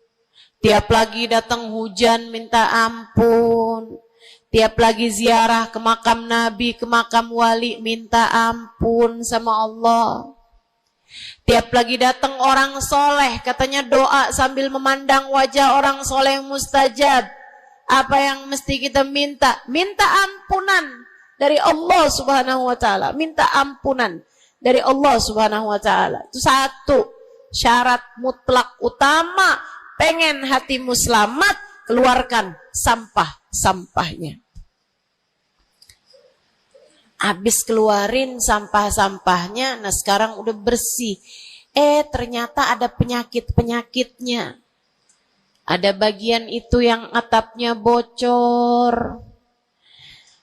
[SPEAKER 2] Tiap lagi datang hujan minta ampun. Tiap lagi ziarah ke makam Nabi, ke makam wali, minta ampun sama Allah. Tiap lagi datang orang soleh, katanya doa sambil memandang wajah orang soleh mustajab. Apa yang mesti kita minta? Minta ampunan dari Allah Subhanahu wa ta'ala. Minta ampunan dari Allah Subhanahu wa ta'ala. Itu satu syarat mutlak utama. Pengen hatimu selamat, keluarkan sampah-sampahnya. Habis keluarin sampah-sampahnya, nah sekarang udah bersih. Ternyata ada penyakit-penyakitnya. Ada bagian itu yang atapnya bocor.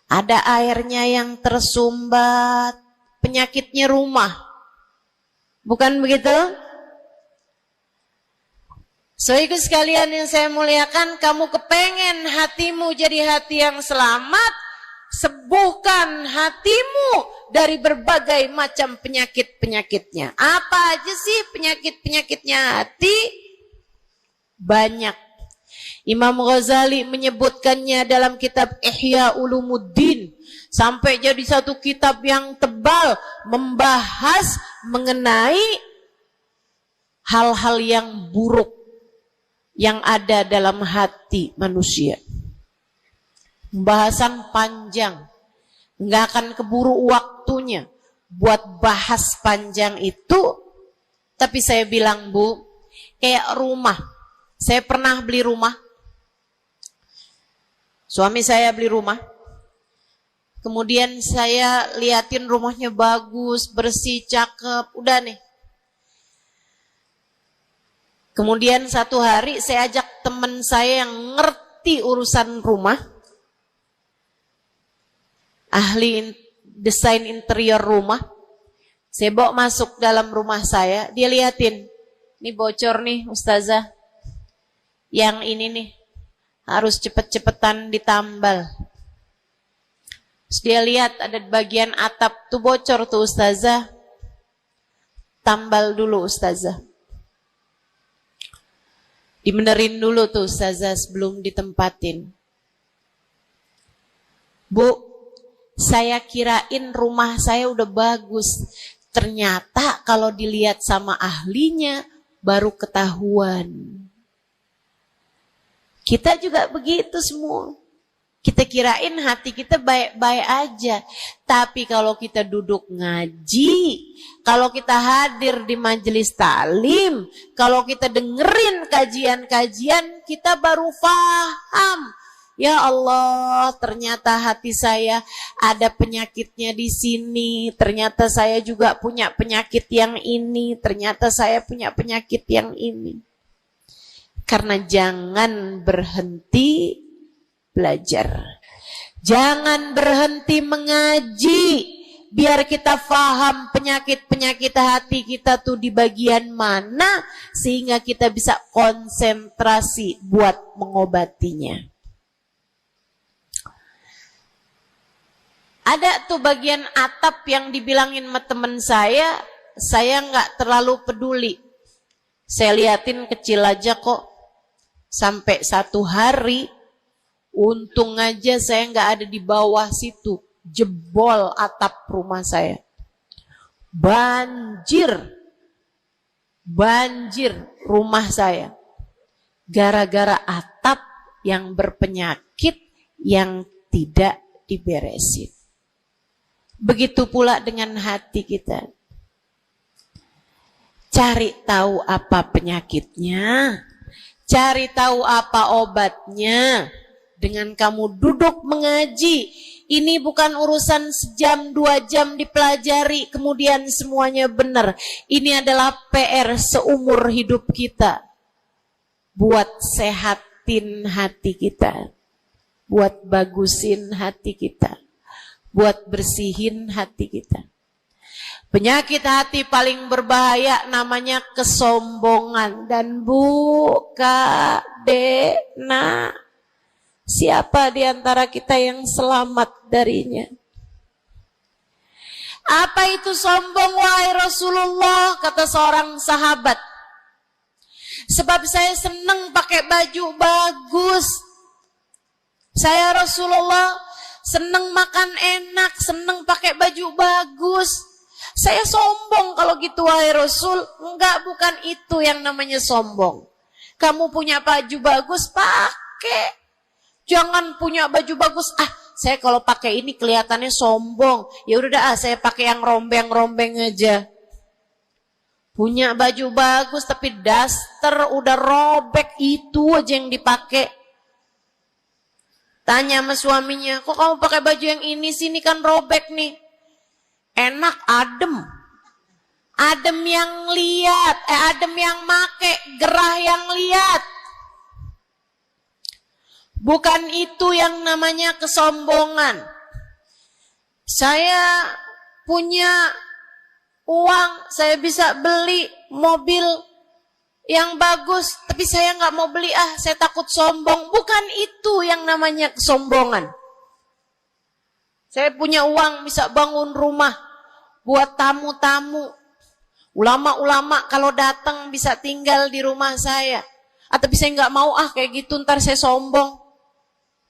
[SPEAKER 2] Ada airnya yang tersumbat. Penyakitnya rumah. Bukan begitu? So ikut sekalian yang saya muliakan, kamu kepengen hatimu jadi hati yang selamat, sembuhkan hatimu dari berbagai macam penyakit-penyakitnya. Apa aja sih penyakit-penyakitnya hati? Banyak. Imam Ghazali menyebutkannya dalam kitab Ihya Ulumuddin. Sampai jadi satu kitab yang tebal membahas mengenai hal-hal yang buruk yang ada dalam hati manusia. Pembahasan panjang, nggak akan keburu waktunya buat bahas panjang itu. Tapi saya bilang, Bu, kayak rumah. Saya pernah beli rumah. Suami saya beli rumah. Kemudian saya liatin rumahnya bagus, bersih, cakep, udah nih. Kemudian satu hari saya ajak teman saya yang ngerti urusan rumah, ahli desain interior rumah. Saya bawa masuk dalam rumah saya, dia liatin, ini bocor nih Ustazah, yang ini nih harus cepet-cepetan ditambal. Terus dia lihat ada bagian atap tuh bocor tuh Ustazah, tambal dulu Ustazah. Dibenerin dulu tuh Ustazah sebelum ditempatin. Bu, saya kirain rumah saya udah bagus. Ternyata kalau dilihat sama ahlinya baru ketahuan. Kita juga begitu semua. Kita kirain hati kita baik-baik aja. Tapi kalau kita duduk ngaji, kalau kita hadir di majelis taklim, kalau kita dengerin kajian-kajian, kita baru paham. Ya Allah, ternyata hati saya ada penyakitnya di sini. Ternyata saya juga punya penyakit yang ini. Ternyata saya punya penyakit yang ini. Karena jangan berhenti belajar. Jangan berhenti mengaji. Biar kita paham penyakit-penyakit hati kita tuh di bagian mana. Sehingga kita bisa konsentrasi buat mengobatinya. Ada tuh bagian atap yang dibilangin sama temen saya nggak terlalu peduli. Saya liatin kecil aja kok. Sampai satu hari, untung aja saya nggak ada di bawah situ. Jebol atap rumah saya. Banjir rumah saya. Gara-gara atap yang berpenyakit yang tidak diberesin. Begitu pula dengan hati kita. Cari tahu apa penyakitnya. Cari tahu apa obatnya. Dengan kamu duduk mengaji. Ini bukan urusan sejam, 2 jam dipelajari. Kemudian semuanya benar. Ini adalah PR seumur hidup kita. Buat sehatin hati kita. Buat bagusin hati kita. Buat bersihin hati kita. Penyakit hati paling berbahaya namanya kesombongan. Dan Bu, Kak, Dek, Nak, siapa di antara kita yang selamat darinya? Apa itu sombong, wahai Rasulullah? Kata seorang sahabat. Sebab saya senang pakai baju bagus. Saya Rasulullah senang makan enak, senang pakai baju bagus. Saya sombong kalau gitu wahai Rasul. Enggak, bukan itu yang namanya sombong. Kamu punya baju bagus, pakai. Jangan punya baju bagus. Saya kalau pakai ini kelihatannya sombong. Ya udah dah, saya pakai yang rombeng-rombeng aja. Punya baju bagus tapi daster udah robek, itu aja yang dipakai. Tanya sama suaminya, kok kamu pakai baju yang ini sini kan robek nih. Enak, adem. Adem yang lihat, adem yang make, gerah yang lihat. Bukan itu yang namanya kesombongan. Saya punya uang, saya bisa beli mobil yang bagus, tapi saya nggak mau beli, saya takut sombong. Bukan itu yang namanya kesombongan. Saya punya uang, bisa bangun rumah buat tamu-tamu. Ulama-ulama kalau datang bisa tinggal di rumah saya. Atau saya nggak mau kayak gitu, ntar saya sombong.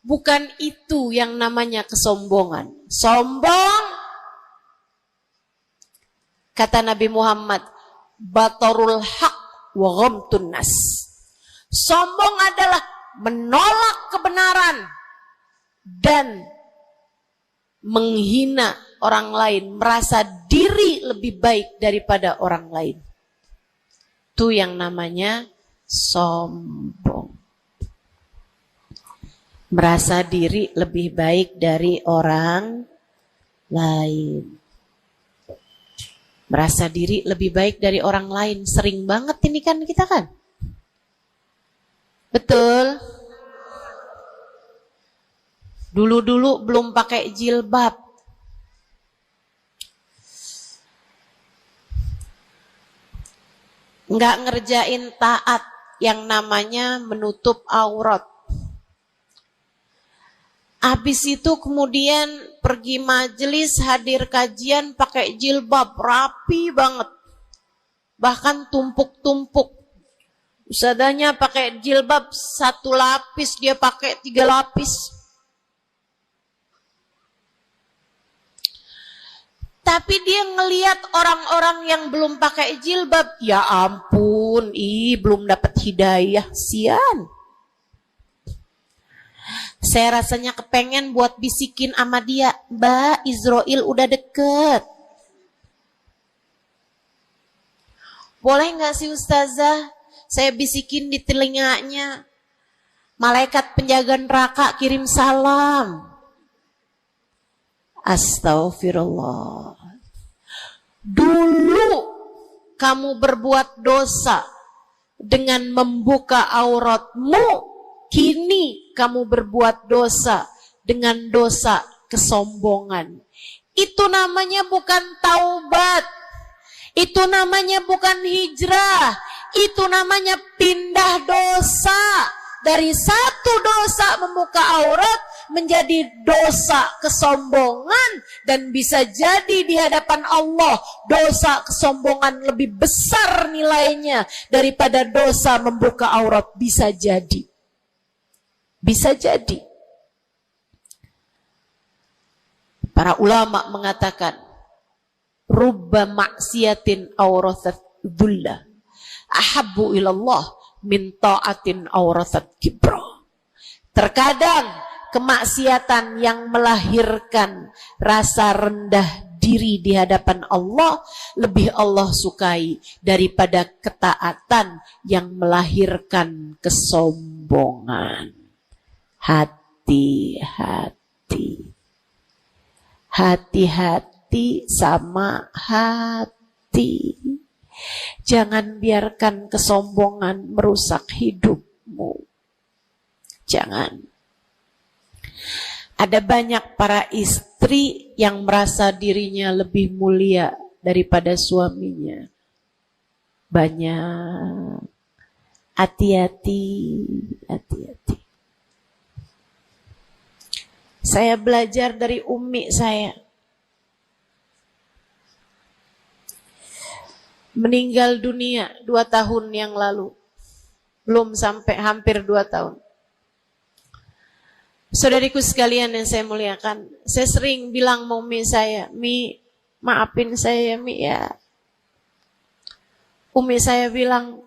[SPEAKER 2] Bukan itu yang namanya kesombongan. Sombong, kata Nabi Muhammad, batarul haq wa ghamtun nas. Sombong adalah menolak kebenaran dan menghina orang lain, merasa diri lebih baik daripada orang lain. Itu yang namanya sombong. Merasa diri lebih baik dari orang lain. Merasa diri lebih baik dari orang lain. Sering banget ini kan kita kan? Betul? Dulu-dulu belum pakai jilbab. Nggak ngerjain taat yang namanya menutup aurat. Habis itu kemudian pergi majelis, hadir kajian pakai jilbab, rapi banget. Bahkan tumpuk-tumpuk. Ustadzanya pakai jilbab 1 lapis, dia pakai 3 lapis. Tapi dia ngelihat orang-orang yang belum pakai jilbab, ya ampun, belum dapat hidayah, sian. Saya rasanya kepengen buat bisikin sama dia, Mbak, Israel udah deket. Boleh gak sih Ustazah, saya bisikin di telinganya, malaikat penjaga neraka kirim salam. Astaghfirullah. Dulu kamu berbuat dosa dengan membuka auratmu, kini kamu berbuat dosa dengan dosa kesombongan. Itu namanya bukan taubat. Itu namanya bukan hijrah. Itu namanya pindah dosa. Dari satu dosa membuka aurat menjadi dosa kesombongan. Dan bisa jadi di hadapan Allah dosa kesombongan lebih besar nilainya daripada dosa membuka aurat. Bisa jadi. Bisa jadi. Para ulama mengatakan, rubba maksiatin awrathat dhullah ahabbu ilallah min ta'atin awrathat kibra. Terkadang kemaksiatan yang melahirkan rasa rendah diri di hadapan Allah lebih Allah sukai daripada ketaatan yang melahirkan kesombongan. Hati-hati. Hati-hati sama hati. Jangan biarkan kesombongan merusak hidupmu. Jangan. Ada banyak para istri yang merasa dirinya lebih mulia daripada suaminya. Banyak. Hati-hati. Hati-hati. Saya belajar dari umi saya. Meninggal dunia 2 tahun yang lalu. Belum sampai hampir 2 tahun. Saudariku sekalian yang saya muliakan, saya sering bilang sama umi saya, Mi, maafin saya Mi ya. Umi saya bilang,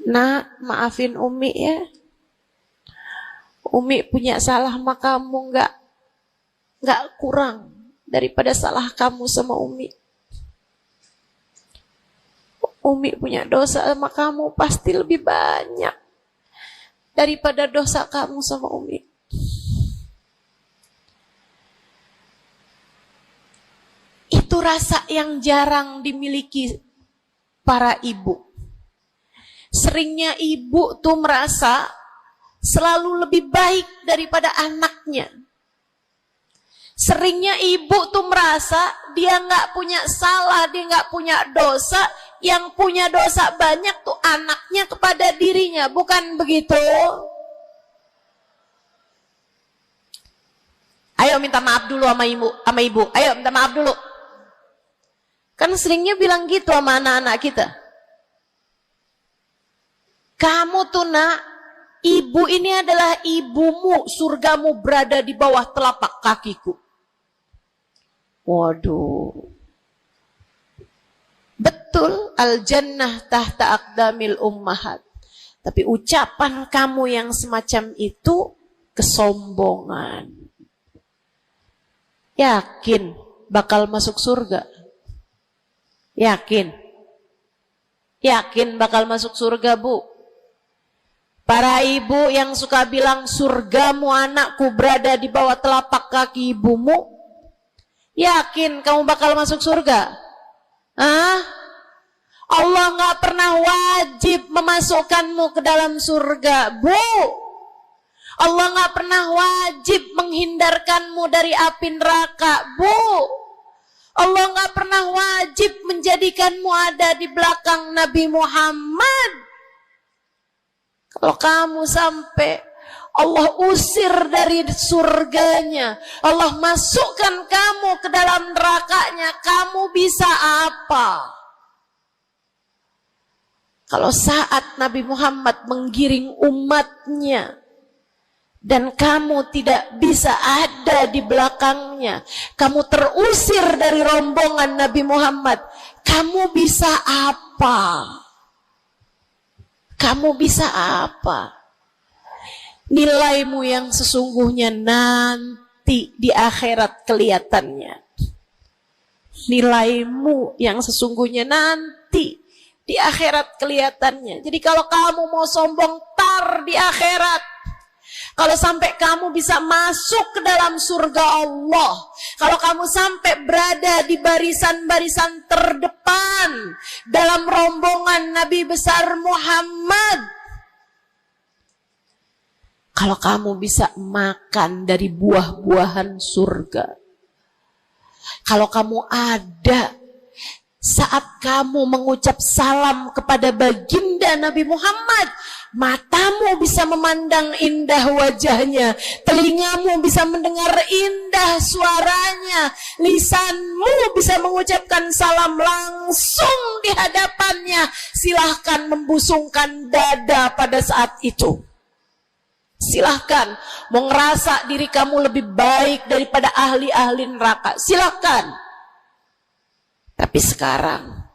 [SPEAKER 2] Nak, maafin Umi ya. Umi punya salah sama kamu nggak kurang daripada salah kamu sama Umi. Umi punya dosa sama kamu pasti lebih banyak daripada dosa kamu sama Umi. Itu rasa yang jarang dimiliki para ibu. Seringnya ibu tuh merasa selalu lebih baik daripada anaknya. Seringnya ibu tuh merasa dia nggak punya salah, dia nggak punya dosa. Yang punya dosa banyak tuh anaknya kepada dirinya, bukan begitu? Ayo minta maaf dulu sama ibu. Ayo minta maaf dulu. Kan seringnya bilang gitu sama anak-anak kita. Kamu tuh nak, ibu ini adalah ibumu, surgamu berada di bawah telapak kakiku. Waduh. Betul, al-jannah tahta aqdamil ummahat. Tapi ucapan kamu yang semacam itu kesombongan. Yakin bakal masuk surga? Yakin? Yakin bakal masuk surga, Bu? Para ibu yang suka bilang surgamu anakku berada di bawah telapak kaki ibumu, yakin kamu bakal masuk surga? Hah? Allah gak pernah wajib memasukkanmu ke dalam surga, Bu. Allah gak pernah wajib menghindarkanmu dari api neraka, Bu. Allah gak pernah wajib menjadikanmu ada di belakang Nabi Muhammad. Kalau kamu sampai Allah usir dari surganya, Allah masukkan kamu ke dalam nerakanya, kamu bisa apa? Kalau saat Nabi Muhammad menggiring umatnya dan kamu tidak bisa ada di belakangnya, kamu terusir dari rombongan Nabi Muhammad, kamu bisa apa? Kamu bisa apa? Nilaimu yang sesungguhnya nanti di akhirat kelihatannya. Nilaimu yang sesungguhnya nanti di akhirat kelihatannya. Jadi kalau kamu mau sombong, tar di akhirat. Kalau sampai kamu bisa masuk ke dalam surga Allah, kalau kamu sampai berada di barisan-barisan terdepan dalam rombongan Nabi besar Muhammad, kalau kamu bisa makan dari buah-buahan surga, kalau kamu ada saat kamu mengucap salam kepada baginda Nabi Muhammad, matamu bisa memandang indah wajahnya, telingamu bisa mendengar indah suaranya, lisanmu bisa mengucapkan salam langsung di hadapannya. Silahkan membusungkan dada pada saat itu. Silahkan mau ngerasa diri kamu lebih baik daripada ahli-ahli neraka, silahkan. Tapi sekarang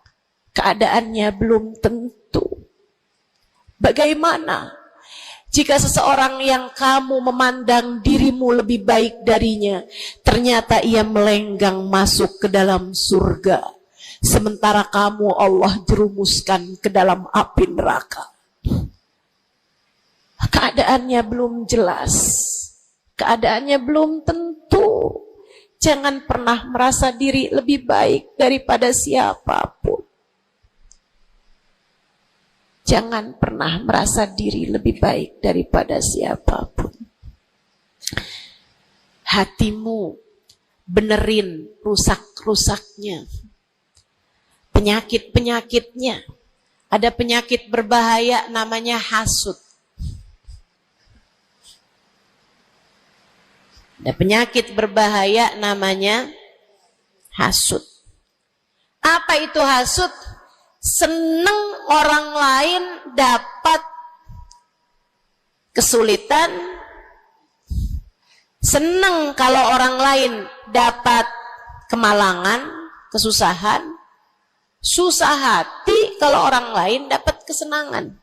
[SPEAKER 2] keadaannya belum tentu. Bagaimana jika seseorang yang kamu memandang dirimu lebih baik darinya, ternyata ia melenggang masuk ke dalam surga, sementara kamu Allah jerumuskan ke dalam api neraka? Keadaannya belum jelas, keadaannya belum tentu. Jangan pernah merasa diri lebih baik daripada siapapun. Jangan pernah merasa diri lebih baik daripada siapapun. Hatimu benerin rusak-rusaknya, penyakit-penyakitnya. Ada penyakit berbahaya namanya hasud. Ada penyakit berbahaya namanya hasud. Apa itu hasud? Seneng orang lain dapat kesulitan, seneng kalau orang lain dapat kemalangan, kesusahan, susah hati kalau orang lain dapat kesenangan.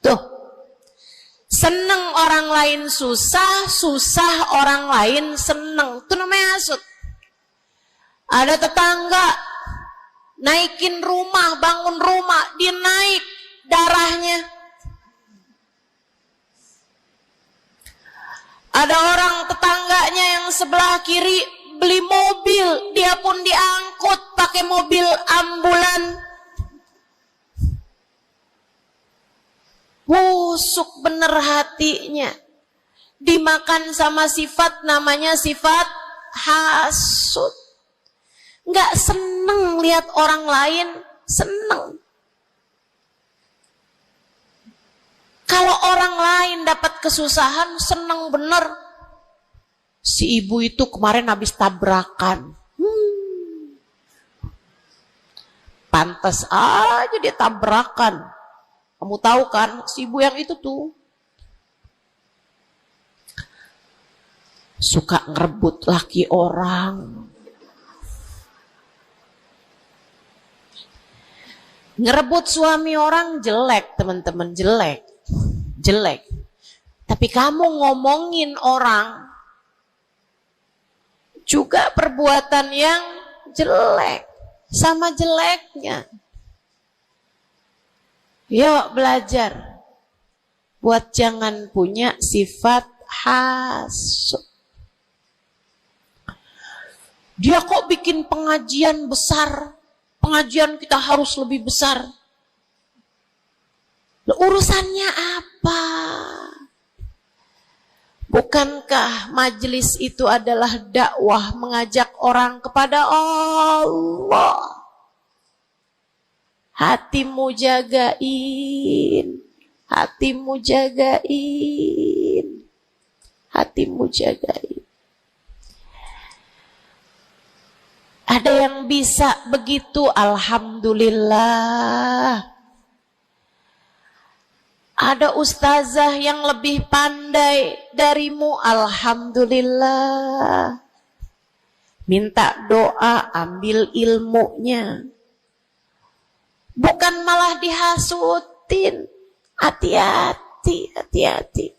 [SPEAKER 2] Tuh. Seneng orang lain susah, susah orang lain seneng. Itu namanya hasud. Ada tetangga naikin rumah, bangun rumah, dia naik darahnya. Ada orang tetangganya yang sebelah kiri beli mobil, dia pun diangkut pakai mobil ambulan. Busuk bener hatinya, dimakan sama sifat namanya sifat hasud. Nggak seneng lihat orang lain seneng. Kalau orang lain dapat kesusahan seneng bener. Si ibu itu kemarin habis tabrakan, pantas aja dia tabrakan.
[SPEAKER 3] Kamu tahu kan, si ibu yang itu tuh suka ngerebut laki orang. Ngerebut suami orang jelek, teman-teman, jelek. Jelek. Tapi kamu ngomongin orang juga perbuatan yang jelek, sama jeleknya. Yuk belajar buat jangan punya sifat hasud. Dia kok bikin pengajian besar, pengajian kita harus lebih besar. Urusannya apa? Bukankah majelis itu adalah dakwah mengajak orang kepada Allah? Hatimu jagain, hatimu jagain, hatimu jagain. Ada yang bisa begitu, alhamdulillah. Ada ustazah yang lebih pandai darimu, alhamdulillah. Minta doa, ambil ilmunya. Bukan malah dihasutin. Hati-hati, hati-hati.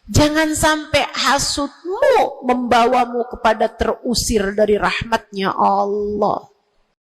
[SPEAKER 3] Jangan sampai hasutmu membawamu kepada terusir dari rahmatnya Allah.